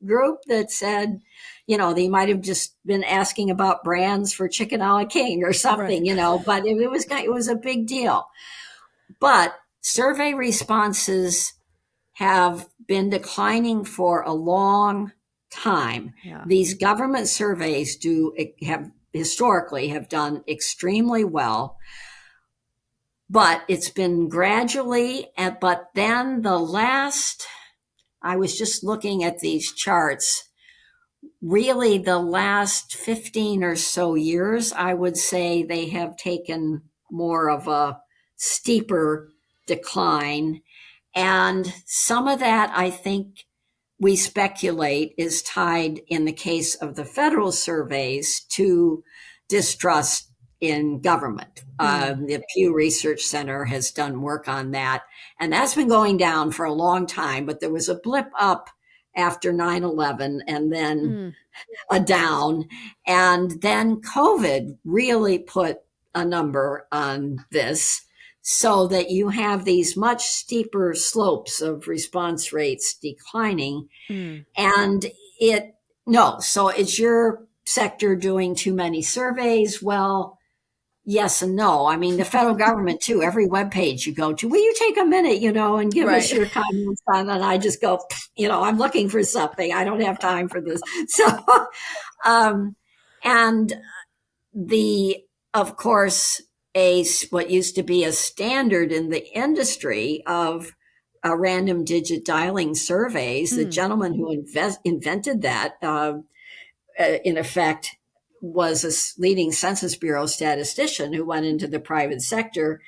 group that said, they might have just been asking about brands for chicken a la king or something, Right. but it was a big deal. But survey responses have been declining for a long time. Yeah. These government surveys have historically have done extremely well, but it's been gradually. But then I was just looking at these charts. Really, the last 15 or so years, I would say they have taken more of a steeper decline, and some of that, I think, we speculate is tied in the case of the federal surveys to distrust in government. Mm. The Pew Research Center has done work on that, and that's been going down for a long time, but there was a blip up after 9/11 and then Mm. a down. And then COVID really put a number on this so that you have these much steeper slopes of response rates declining. Mm. And so is your sector doing too many surveys? Well, yes and no. I mean, the federal government too, every webpage you go to, will you take a minute, and give us Right. your comments on, and I just go, I'm looking for something. I don't have time for this. So, um, and of course, what used to be a standard in the industry of random digit dialing surveys, the Mm. gentleman who invented that, in effect, was a leading Census Bureau statistician who went into the private sector.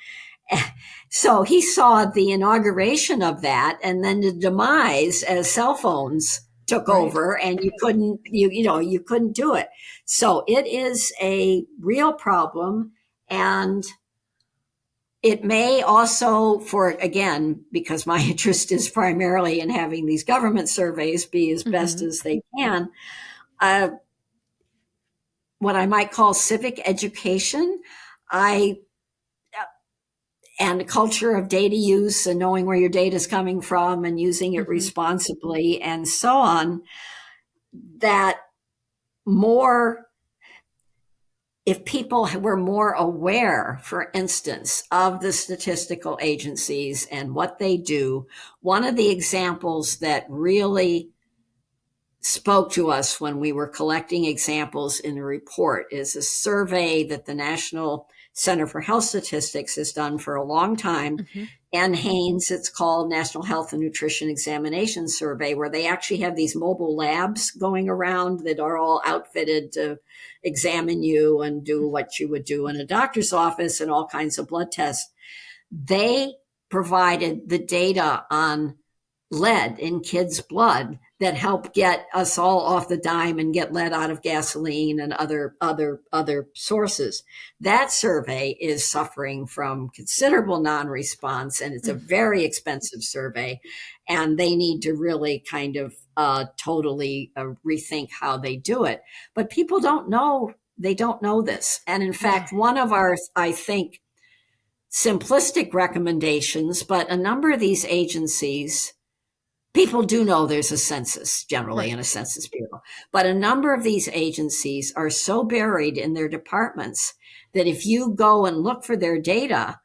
So he saw the inauguration of that and then the demise as cell phones took Right. over, and you couldn't do it. So it is a real problem. And it may also, because my interest is primarily in having these government surveys be as best Mm-hmm. as they can, uh, what I might call civic education. I And a culture of data use and knowing where your data is coming from and using it Mm-hmm. responsibly and so on, that more if people were more aware, for instance, of the statistical agencies and what they do. One of the examples that really spoke to us when we were collecting examples in a report is a survey that the National Center for Health Statistics has done for a long time. Mm-hmm. And Haynes, it's called National Health and Nutrition Examination Survey, where they actually have these mobile labs going around that are all outfitted to examine you and do what you would do in a doctor's office and all kinds of blood tests. They provided the data on lead in kids' blood that help get us all off the dime and get lead out of gasoline and other sources. That survey is suffering from considerable non-response, and it's a very expensive survey, and they need to really kind of totally rethink how they do it. But people don't know. They don't know this. And in Yeah. fact, one of our, I think, simplistic recommendations, but a number of these agencies, people do know there's a census generally Right. in a census bureau, but a number of these agencies are so buried in their departments that if you go and look for their data,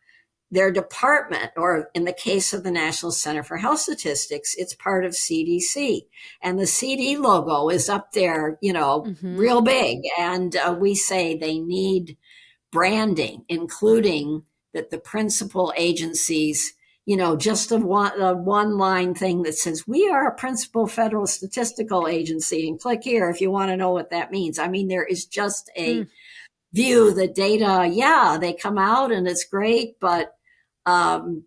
their department, or in the case of the National Center for Health Statistics, it's part of CDC. And the CD logo is up there, Hmm. real big. And we say they need branding, including that the principal agencies, just a one line thing that says, we are a principal federal statistical agency, and click here if you want to know what that means. I mean, there is just a view the data, yeah, they come out and it's great, but um,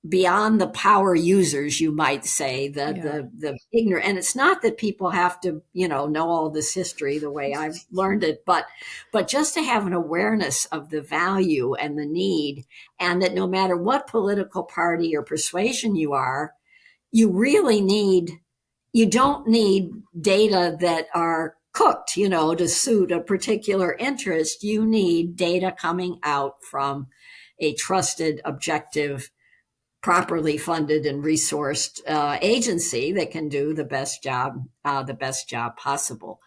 beyond the power users, you might say, Yeah. the ignorant. And it's not that people have to, know all this history the way I've learned it, but just to have an awareness of the value and the need, and that no matter what political party or persuasion you are, you really need you don't need data that are cooked, to suit a particular interest. You need data coming out from a trusted, objective, properly funded and resourced agency that can do the best job possible.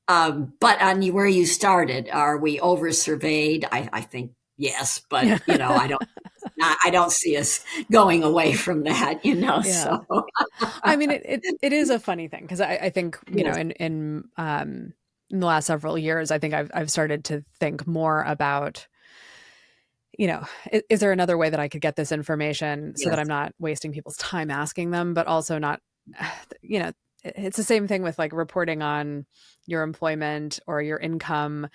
But on where you started, are we over surveyed? I think yes, but Yeah. I don't see us going away from that. Yeah. So I mean, it is a funny thing because I think, yes, in the last several years, I think I've started to think more about, is there another way that I could get this information so that I'm yes, not wasting people's time asking them, but also not, you know, it's the same thing with like reporting on your employment or your income.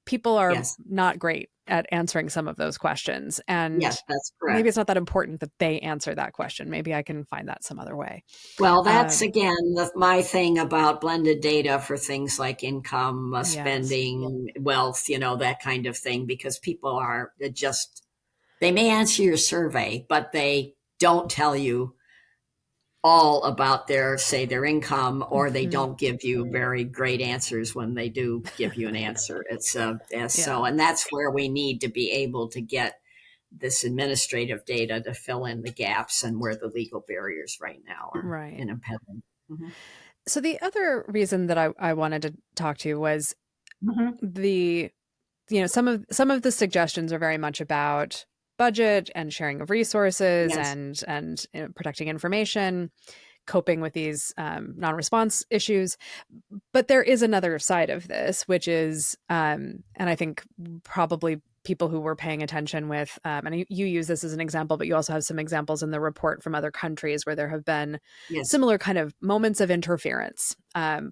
People are yes. not great at answering some of those questions. Yes, And that's maybe correct. it's not that important that they answer that question. Maybe I can find that some other way. Well, that's Um, again my thing about blended data for things like income, yes. spending, wealth, that kind of thing, because people are just, they may answer your survey, but they don't tell you all about say, their income, or they Hmm. don't give you very great answers when they do give you an answer. Yeah. And that's where we need to be able to get this administrative data to fill in the gaps and where the legal barriers right now are Right. an impediment. Mm-hmm. So the other reason that I wanted to talk to you was Mm-hmm. the some of the suggestions are very much about budget and sharing of resources Yes. and protecting information, coping with these non-response issues. But there is another side of this, which is, and I think probably people who were paying attention with, and you use this as an example, but you also have some examples in the report from other countries where there have been Yes. similar kind of moments of interference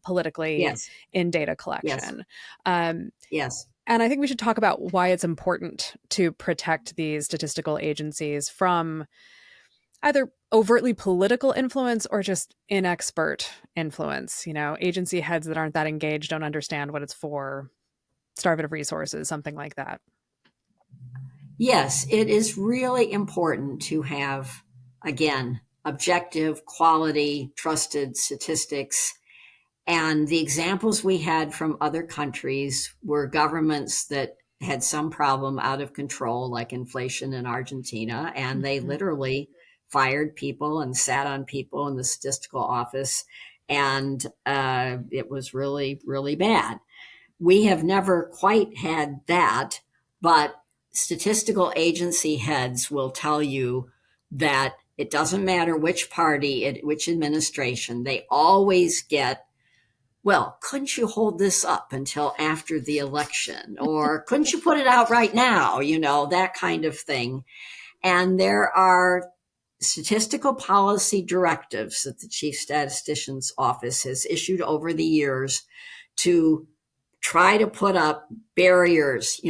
politically Yes. in data Yes. collection. Um, Yes. and I think we should talk about why it's important to protect these statistical agencies from either overtly political influence or just inexpert influence. Agency heads that aren't that engaged don't understand what it's for, starve it of resources, something like that. Yes. It is really important to have, again, objective, quality, trusted statistics. And the examples we had from other countries were governments that had some problem out of control, like inflation in Argentina, and they Hmm. literally fired people and sat on people in the statistical office. And it was really, really bad. We have never quite had that, but statistical agency heads will tell you that it doesn't matter which party, which administration, they always get, well, couldn't you hold this up until after the election? Or couldn't you put it out right now? That kind of thing. And there are statistical policy directives that the chief statistician's office has issued over the years to try to put up barriers,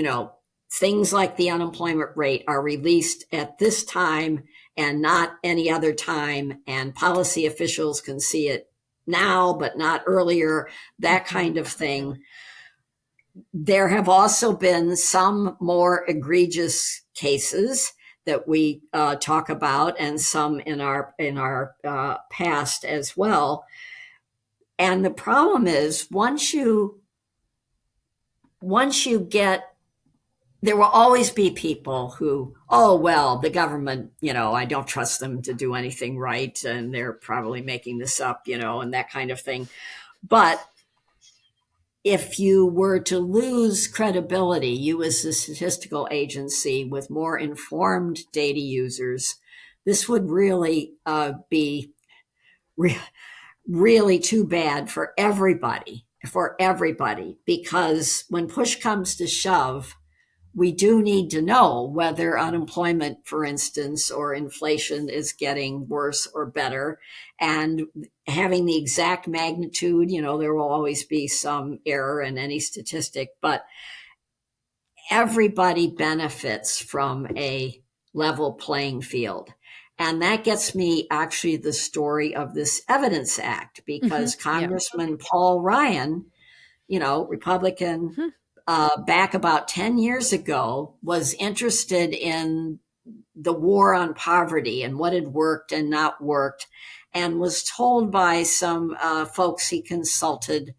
things like the unemployment rate are released at this time and not any other time, and policy officials can see it now but not earlier, that Hmm. kind of thing. There have also been some more egregious cases that we talk about, and some in our past as well. And the problem is, once you get, there will always be people who, oh, well, the government, I don't trust them to do anything right, and they're probably making this up, and that kind of thing. But if you were to lose credibility, you as a statistical agency with more informed data users, this would really be re- really too bad for everybody, because when push comes to shove, we do need to know whether unemployment, for instance, or inflation is getting worse or better. And having the exact magnitude, there will always be some error in any statistic, but everybody benefits from a level playing field. And that gets me actually the story of this Evidence Act, Mm-hmm. because Yeah. Congressman Paul Ryan, Republican, Hmm. back about 10 years ago, was interested in the war on poverty and what had worked and not worked, and was told by some folks he consulted,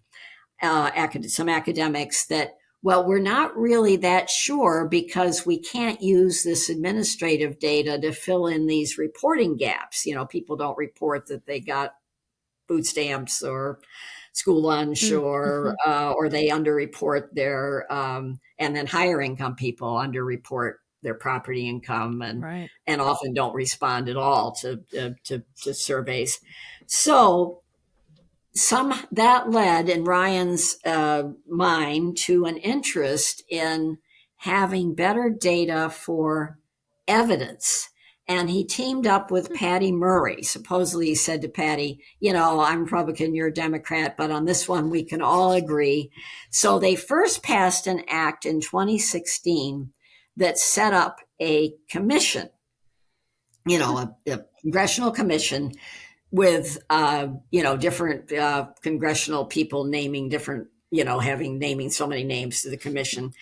some academics, that, well, we're not really that sure because we can't use this administrative data to fill in these reporting gaps. People don't report that they got food stamps or school lunch, Mm-hmm. or they underreport their and then higher income people underreport their property income, and Right. often don't respond at all to surveys. So some that led in Ryan's mind to an interest in having better data for evidence. And he teamed up with Patty Murray. Supposedly, he said to Patty, I'm Republican, you're a Democrat, but on this one, we can all agree. So they first passed an act in 2016 that set up a commission, a congressional commission with different congressional people naming different, naming so many names to the commission,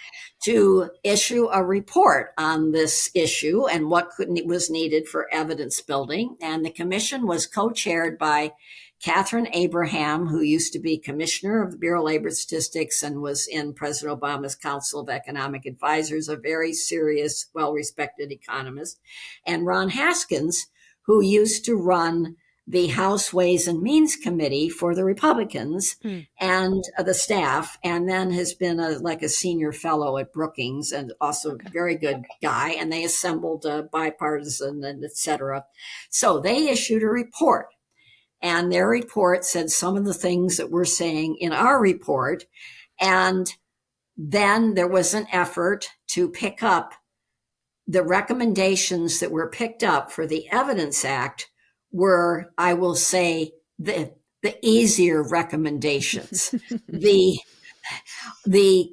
to issue a report on this issue and what was needed for evidence building. And the commission was co-chaired by Catherine Abraham, who used to be commissioner of the Bureau of Labor Statistics and was in President Obama's Council of Economic Advisors, a very serious, well-respected economist, and Ron Haskins, who used to run the House Ways and Means Committee for the Republicans, Hmm. and the staff, and then has been like a senior fellow at Brookings, and also Okay. very good guy. And they assembled a bipartisan and et cetera. So they issued a report, and their report said some of the things that we're saying in our report. And then there was an effort to pick up the recommendations that were picked up for the Evidence Act were, I will say, the easier recommendations. the the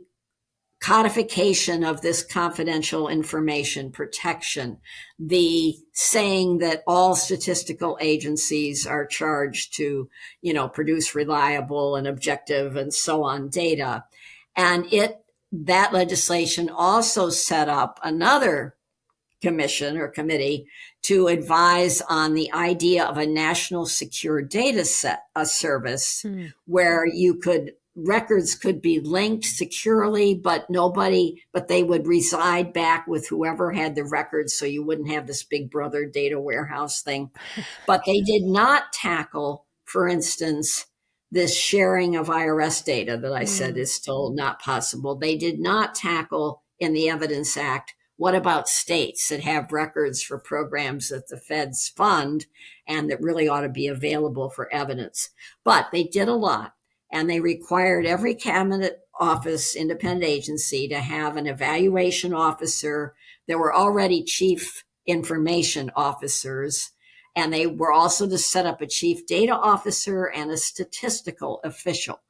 codification of this confidential information protection, the saying that all statistical agencies are charged to, produce reliable and objective and so on data. And that legislation also set up another commission or committee to advise on the idea of a national secure data set, a service Hmm. where records could be linked securely, but they would reside back with whoever had the records. So you wouldn't have this big brother data warehouse thing. But they did not tackle, for instance, this sharing of IRS data that I said is still not possible. They did not tackle in the Evidence Act, what about states that have records for programs that the feds fund and that really ought to be available for evidence? But they did a lot, and they required every cabinet office, independent agency, to have an evaluation officer. There were already chief information officers, and they were also to set up a chief data officer and a statistical official.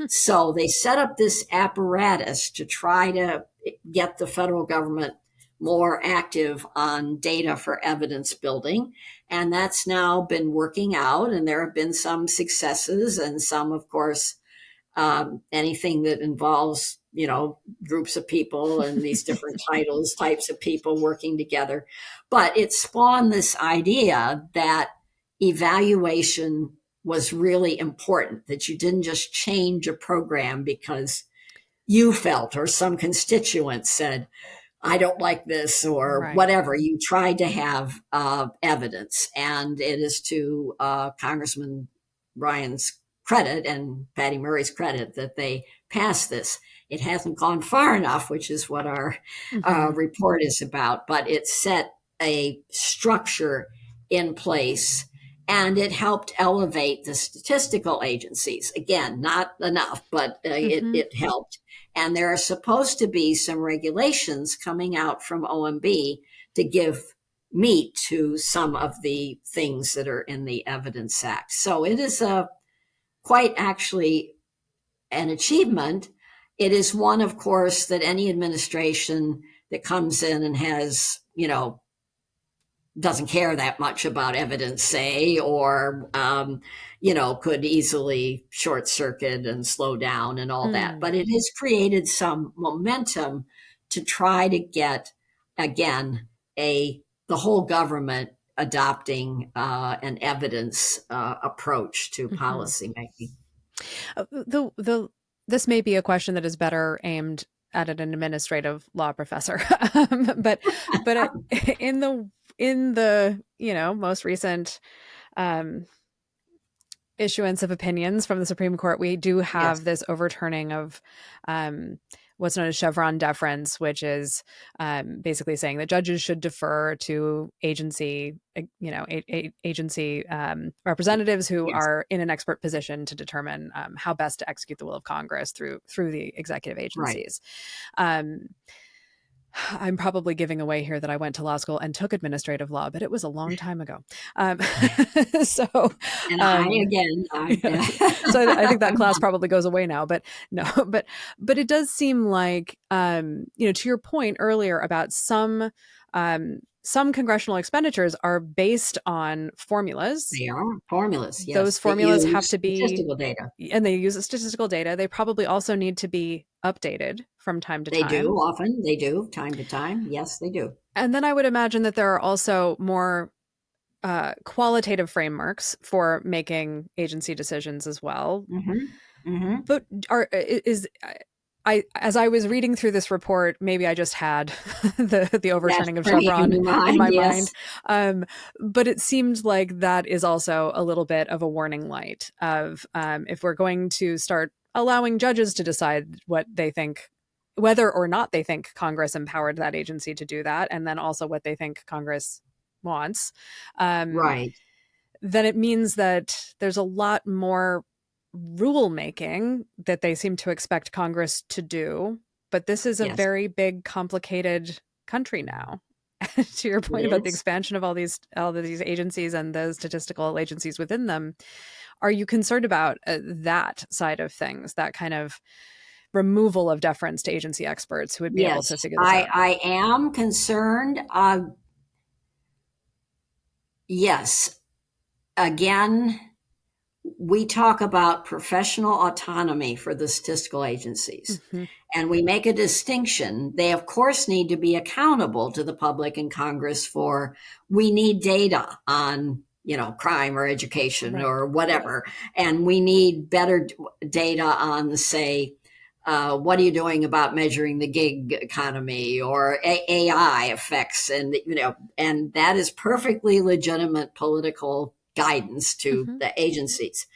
So they set up this apparatus to try to get the federal government more active on data for evidence building. And that's now been working out. And there have been some successes and some, of course, anything that involves, groups of people and these different types of people working together. But it spawned this idea that evaluation was really important, that you didn't just change a program because you felt or some constituent said, I don't like this or Right. whatever. You tried to have evidence. And it is to Congressman Ryan's credit and Patty Murray's credit that they passed this. It hasn't gone far enough, which is what our Hmm. report is about, but it set a structure in place and it helped elevate the statistical agencies. Again, not enough, but Hmm. it helped. And there are supposed to be some regulations coming out from OMB to give meat to some of the things that are in the Evidence Act. So it is a quite actually an achievement. It is one, of course, that any administration that comes in and has, doesn't care that much about evidence, say, or, could easily short circuit and slow down and all that. Mm. But it has created some momentum to try to get, again, the whole government adopting an evidence approach to Hmm. policy making. The this may be a question that is better aimed at an administrative law professor, but in the most recent um, issuance of opinions from the Supreme Court, we do have Yes, this overturning of um, what's known as Chevron deference, which is basically saying that judges should defer to agency representatives who yes, are in an expert position to determine how best to execute the will of Congress through the executive right. agencies. Um, I'm probably giving away here that I went to law school and took administrative law, but it was a long time ago. Um, so, And I, um, again, yeah. So I think that class probably goes away now. But no, but it does seem like to your point earlier about some congressional expenditures are based on formulas. they are formulas, Those yes, that formulas have use to be, statistical data. and they use statistical data. They probably also need to be updated from time to They do time. often, they do, time to time. Yes, they do. And then I would imagine that there are also more qualitative frameworks for making agency decisions as well. Mhm, mhm. But is I as I was reading through this report, maybe I just had the That's overturning of pretty in Chevron your in mind, my mind, yes. um, but it seemed like that is also a little bit of a warning light of if we're going to start allowing judges to decide what they think, whether or not they think Congress empowered that agency to do that, and then also what they think Congress wants. Um, Right, then it means that there's a lot more rule making that they seem to expect Congress to do. But this is a yes, very big, complicated country now. To your it point about the is. expansion of all of these agencies and the statistical agencies within them, are you concerned about that side of things, that kind of removal of deference to agency experts who would be able Yes, to figure this I out? I am concerned, yes. Again, we talk about professional autonomy for the statistical agencies, Hmm. and we make a distinction. They, of course, need to be accountable to the public and Congress for we need data on crime or education Right. or whatever, and we need better data on, say, what are you doing about measuring the gig economy or AI effects, and that is perfectly legitimate political guidance to Hmm. the agencies.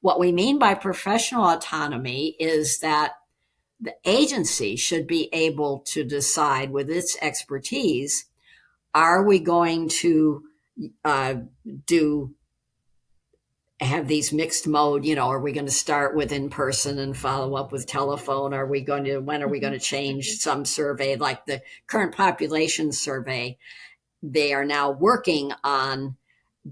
What we mean by professional autonomy is that the agency should be able to decide with its expertise, are we going to uh, do have these mixed mode, are we going to start with in person and follow up with telephone? When are we going Hmm. to change some survey like the current population survey? They are now working on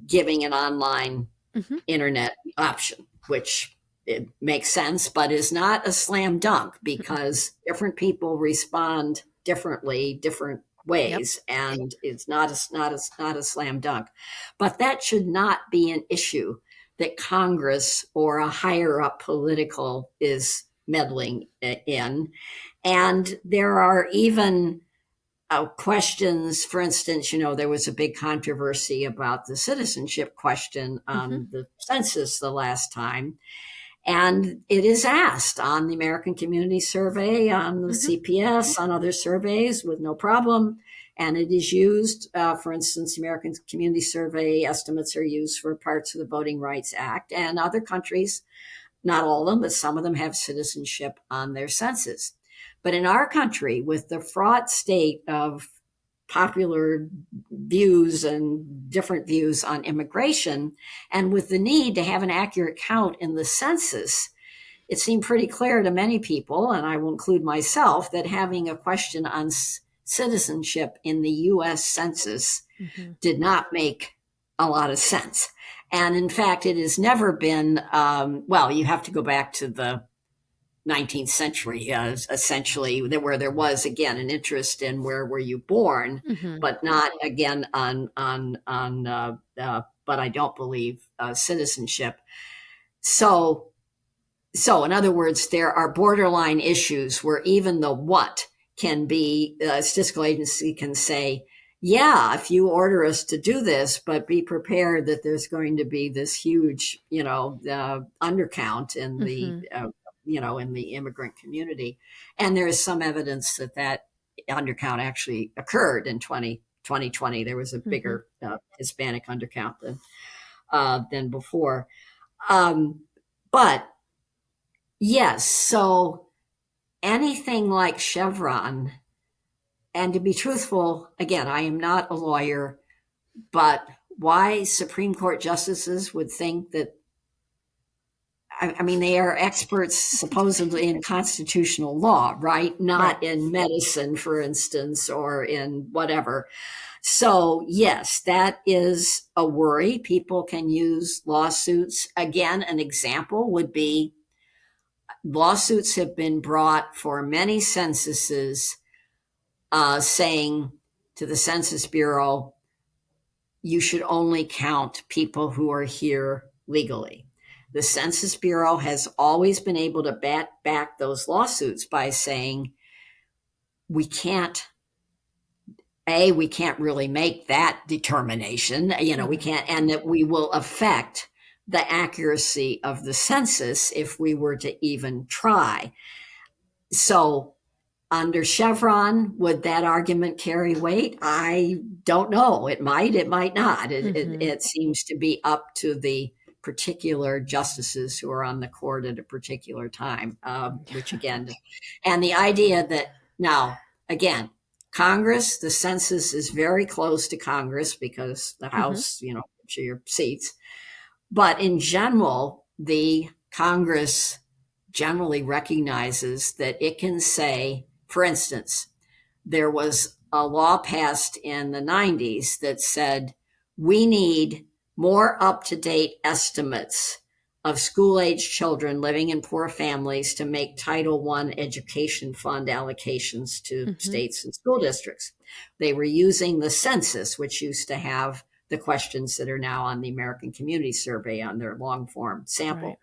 giving an online Hmm. internet option, which it makes sense, but is not a slam dunk Hmm. because different people respond differently, different Yep. ways, and it's not a slam dunk. But that should not be an issue that Congress or a higher up political is meddling in. And there are even questions. For instance, there was a big controversy about the citizenship question Hmm. on the census the last time. And it is asked on the American Community Survey, on the Hmm. CPS, on other surveys with no problem. And it is used, for instance, the American Community Survey estimates are used for parts of the Voting Rights Act, and other countries not all of them, but some of them have citizenship on their census. But in our country, with the fraught state of popular views and different views on immigration, and with the need to have an accurate count in the census, it seemed pretty clear to many people, and I will include myself, that having a question on citizenship in the US Census Mm-hmm. did not make a lot of sense. And in fact, it has never been, well, you have to go back to the 19th century, essentially, where there was again an interest in where were you born, Mm-hmm. but not again but I don't believe citizenship. So, so in other words, there are borderline issues where even the what can be a statistical agency can say, yeah, if you order us to do this, but be prepared that there's going to be this huge, undercount in the Mm-hmm. in the immigrant community. And there is some evidence that that undercount actually occurred in 2020. There was a Mm-hmm. bigger Hispanic undercount than before. But yes, so anything like Chevron, and to be truthful, again, I am not a lawyer, but why Supreme Court justices would think that, I mean, they are experts supposedly in constitutional law, right? Right. Not in medicine, for instance, or in whatever. So, yes, that is a worry. People can use lawsuits. Again, an example would be lawsuits have been brought for many censuses saying to the Census Bureau, you should only count people who are here legally. The Census Bureau has always been able to back those lawsuits by saying, we can't, we can't really make that determination, we Mm-hmm. can't, and that we will affect the accuracy of the census if we were to even try. So under Chevron, would that argument carry weight? I don't know. It might not. Mm-hmm. It seems to be up to the particular justices who are on the court at a particular time, which again, and the idea that now, again, Congress, the census is very close to Congress because the Mm-hmm. House, gives you your seats. But in general, the Congress generally recognizes that it can say, for instance, there was a law passed in the 90s that said we need more up to date estimates of school age children living in poor families to make Title I education fund allocations to Mm-hmm. states and school districts. They were using the census, which used to have the questions that are now on the American Community Survey on their long form Right. sample.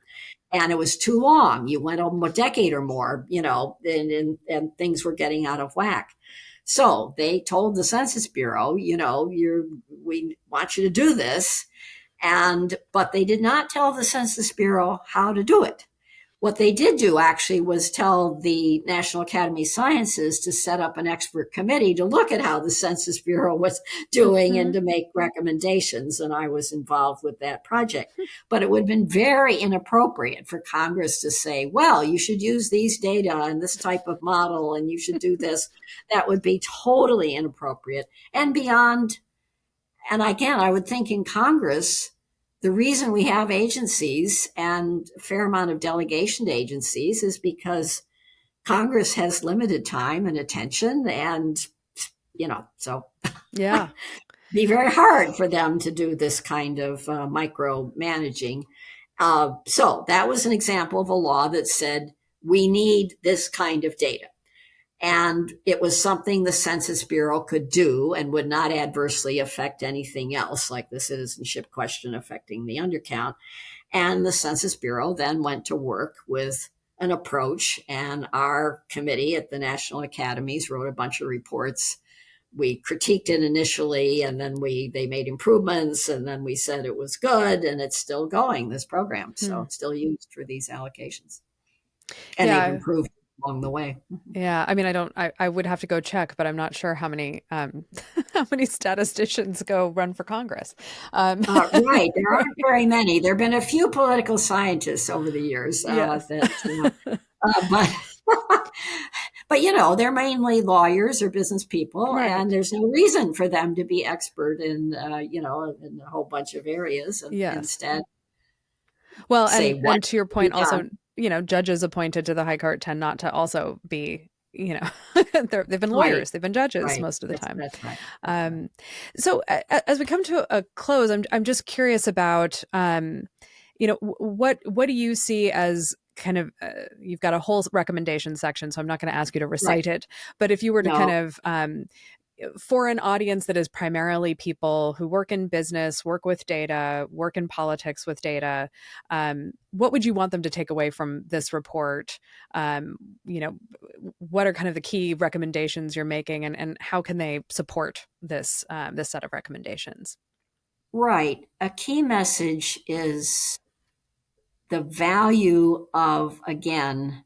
And it was too long. You went a decade or more, and things were getting out of whack. So they told the Census Bureau, we want you to do this. But they did not tell the Census Bureau how to do it. What they did do actually was tell the National Academy of Sciences to set up an expert committee to look at how the Census Bureau was doing Mm-hmm. and to make recommendations. And I was involved with that project. But it would have been very inappropriate for Congress to say, well, you should use these data and this type of model and you should do this. That would be totally inappropriate and beyond. And again, I would think in Congress, the reason we have agencies and a fair amount of delegation to agencies is because Congress has limited time and attention. And, so Yeah. be very hard for them to do this kind of micromanaging. So that was an example of a law that said we need this kind of data. And it was something the Census Bureau could do and would not adversely affect anything else, like the citizenship question affecting the undercount. And the Census Bureau then went to work with an approach, and our committee at the National Academies wrote a bunch of reports. We critiqued it initially, and then they made improvements, and then we said it was good, and it's still going, this program. So Hmm. it's still used for these allocations. And they've Yeah. improved along the way. Yeah. I mean, I would have to go check, but I'm not sure how many How many statisticians go run for Congress? Right. There aren't very many. There have been a few political scientists over the years Yes. but but they're mainly lawyers or business people, and Right. there's no reason for them to be expert in in a whole bunch of areas, and Yes. instead Well, say what and to your should be point, also, done. judges appointed to the High Court tend not to also be, they've been Right. lawyers, they've been judges Right. most of the time. That's right. That's right. Um, so as we come to a close, I'm just curious about, what do you see as kind of, you've got a whole recommendation section, so I'm not going to ask you to Right. recite it, but if you were to kind No. of, for an audience that is primarily people who work in business, work with data, work in politics with data, what would you want them to take away from this report? Um, you know, what are kind of the key recommendations you're making, and how can they support this set of recommendations? Right. A key message is the value of, again,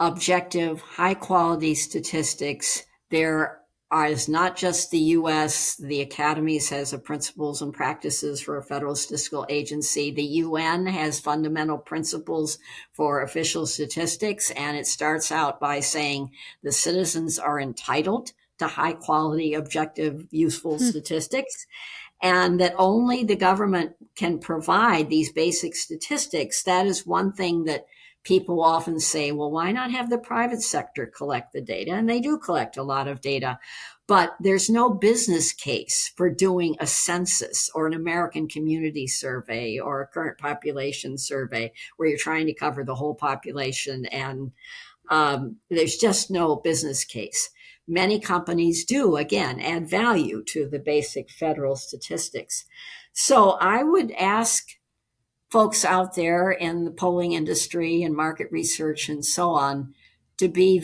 objective, high quality statistics. There is not just the US, the Academies has a principles and practices for a federal statistical agency. The UN has fundamental principles for official statistics, and it starts out by saying the citizens are entitled to high quality, objective, useful Hmm. statistics, and that only the government can provide these basic statistics. That is one thing that people often say, well, why not have the private sector collect the data? And they do collect a lot of data, but there's no business case for doing a census or an American community survey or a current population survey where you're trying to cover the whole population, and there's just no business case. Many companies do, again, add value to the basic federal statistics. So I would ask folks out there in the polling industry and market research and so on to be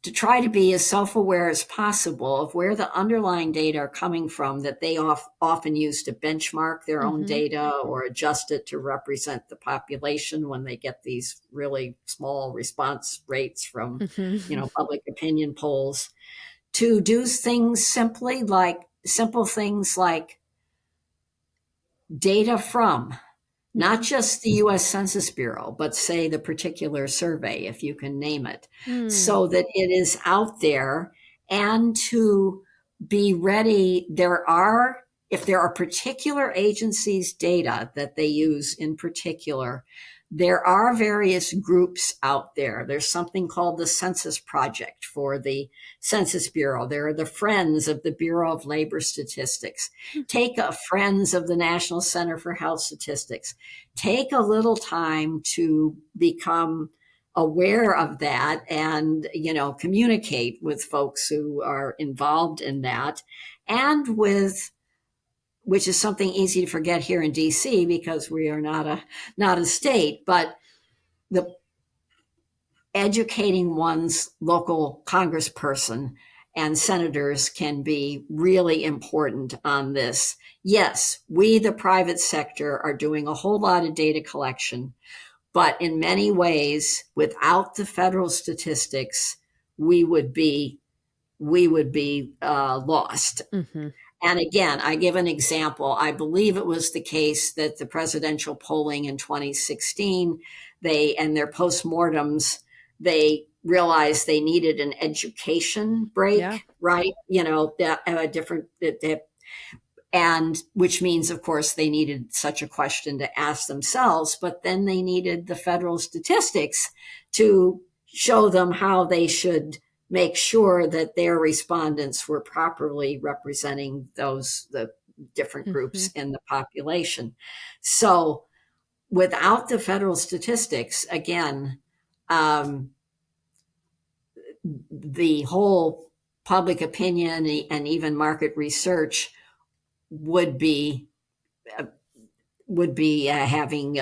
to try to be as self-aware as possible of where the underlying data are coming from that they often use to benchmark their own Hmm. data or adjust it to represent the population when they get these really small response rates from Hmm. public opinion polls, to do things simple things like data from not Hmm. just the US Census Bureau, but say the particular survey, if you can name it, Hmm. so that it is out there, and to be ready. If there are particular agencies' data that they use in particular, there are various groups out there. There's something called the Census Project for the Census Bureau. There are the Friends of the Bureau of Labor Statistics. Take a Friends of the National Center for Health Statistics. Take a little time to become aware of that, and communicate with folks who are involved in that, and with which is something easy to forget here in DC because we are not a state, but the educating one's local congressperson and senators can be really important on this. Yes, we, the private sector, are doing a whole lot of data collection, but in many ways, without the federal statistics, we would be lost. Hmm. And again, I give an example. I believe it was the case that the presidential polling in 2016, and their postmortems, they realized they needed an education Yeah. break, right? That different that, and which means, of course, they needed such a question to ask themselves, but then they needed the federal statistics to show them how they should make sure that their respondents were properly representing the different groups Hmm. in the population. So without the federal statistics, again, um, the whole public opinion and even market research would be uh, having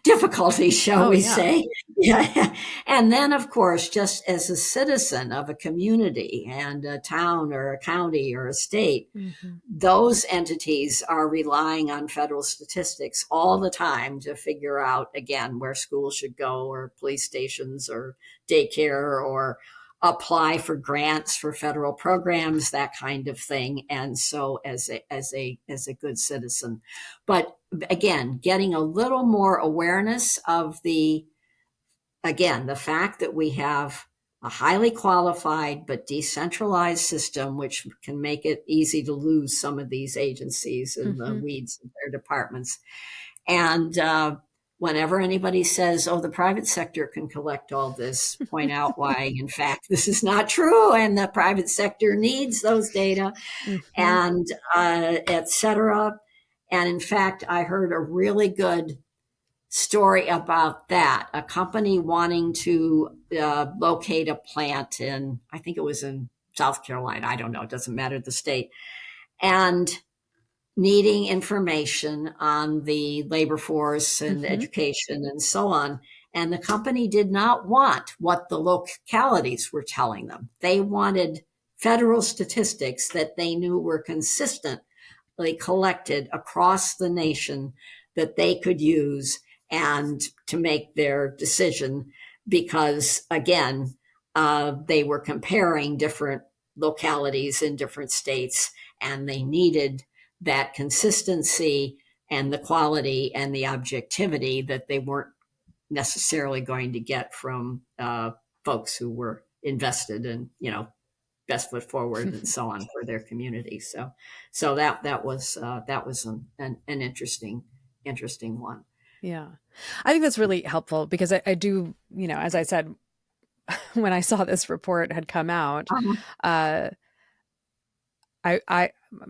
difficulties, shall Oh we yeah. say? Yeah, and then of course, just as a citizen of a community and a town or a county or a state, Hmm. those entities are relying on federal statistics all the time to figure out, again, where schools should go, or police stations, or daycare, or apply for grants for federal programs, that kind of thing. And so as a good citizen, but again, getting a little more awareness of the fact that we have a highly qualified but decentralized system, which can make it easy to lose some of these agencies in the weeds of their departments. And whenever anybody says, oh, the private sector can collect all this, point out why, in fact, this is not true. And the private sector needs those data and et cetera. And in fact, I heard a really good story about that. A company wanting to locate a plant in, I think it was in South Carolina. I don't know. It doesn't matter the state. And needing information on the labor force and education and so on. And the company did not want what the localities were telling them. They wanted federal statistics that they knew were consistently collected across the nation that they could use and to make their decision because, again, they were comparing different localities in different states, and they needed that consistency and the quality and the objectivity that they weren't necessarily going to get from folks who were invested in, best foot forward and so on for their community. So that was an interesting one. Yeah. I think that's really helpful because I do, as I said, when I saw this report had come out, I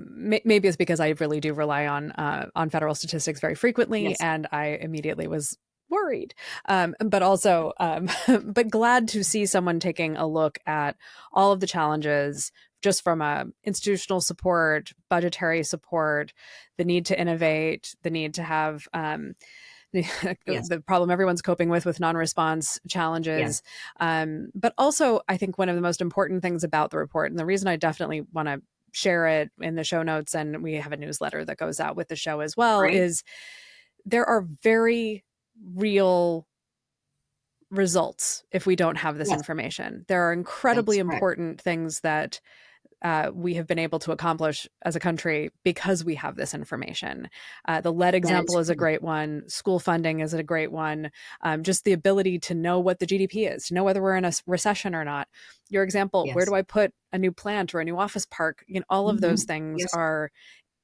maybe it's because I really do rely on federal statistics very frequently, yes. And I immediately was worried, but also but glad to see someone taking a look at all of the challenges just from a institutional support, budgetary support, the need to innovate, the need to have yes. the problem everyone's coping with non-response challenges. Yes. But also, I think one of the most important things about the report, and the reason I definitely want to share it in the show notes, and we have a newsletter that goes out with the show as well, right. is there are very real results if we don't have this yes. information. There are incredibly important things that we have been able to accomplish as a country because we have this information. The lead example is a great one. School funding is a great one. Just the ability to know what the GDP is, to know whether we're in a recession or not. Your example, yes. where do I put a new plant or a new office park? All of those things yes. are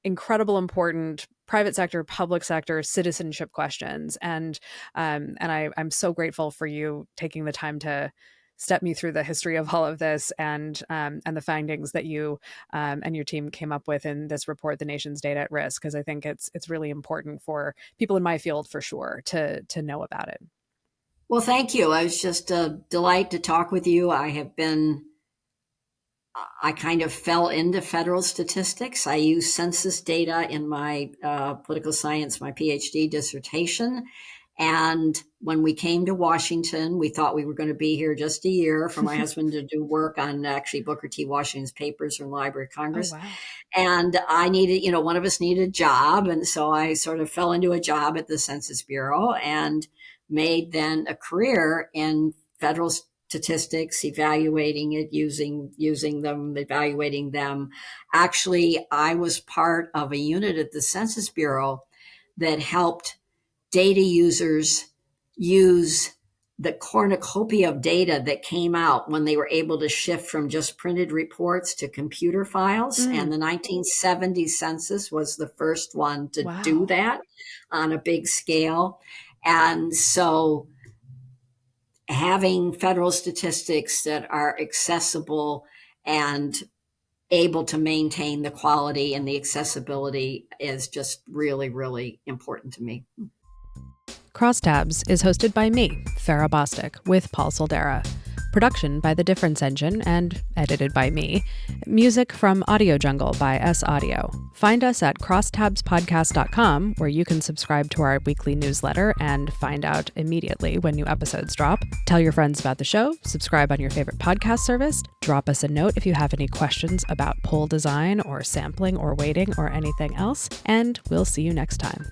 incredible important private sector, public sector, citizenship questions. And I'm so grateful for you taking the time to step me through the history of all of this and the findings that you and your team came up with in this report, The Nation's Data at Risk, because I think it's really important for people in my field for sure to know about it. Well, thank you. I was just a delight to talk with you. I kind of fell into federal statistics. I use census data in my political science, my PhD dissertation. And when we came to Washington, we thought we were going to be here just a year for my husband to do work on actually Booker T. Washington's papers from Library of Congress. Oh, wow. And I needed, one of us needed a job. And so I sort of fell into a job at the Census Bureau and made then a career in federal statistics, evaluating it, using them, evaluating them. Actually, I was part of a unit at the Census Bureau that helped data users use the cornucopia of data that came out when they were able to shift from just printed reports to computer files. And the 1970 census was the first one to wow. do that on a big scale. And so having federal statistics that are accessible and able to maintain the quality and the accessibility is just really, really important to me. Crosstabs is hosted by me, Farrah Bostic, with Paul Soldera. Production by The Difference Engine and edited by me. Music from Audio Jungle by S Audio. Find us at crosstabspodcast.com, where you can subscribe to our weekly newsletter and find out immediately when new episodes drop. Tell your friends about the show, subscribe on your favorite podcast service, drop us a note if you have any questions about poll design or sampling or weighting or anything else, and we'll see you next time.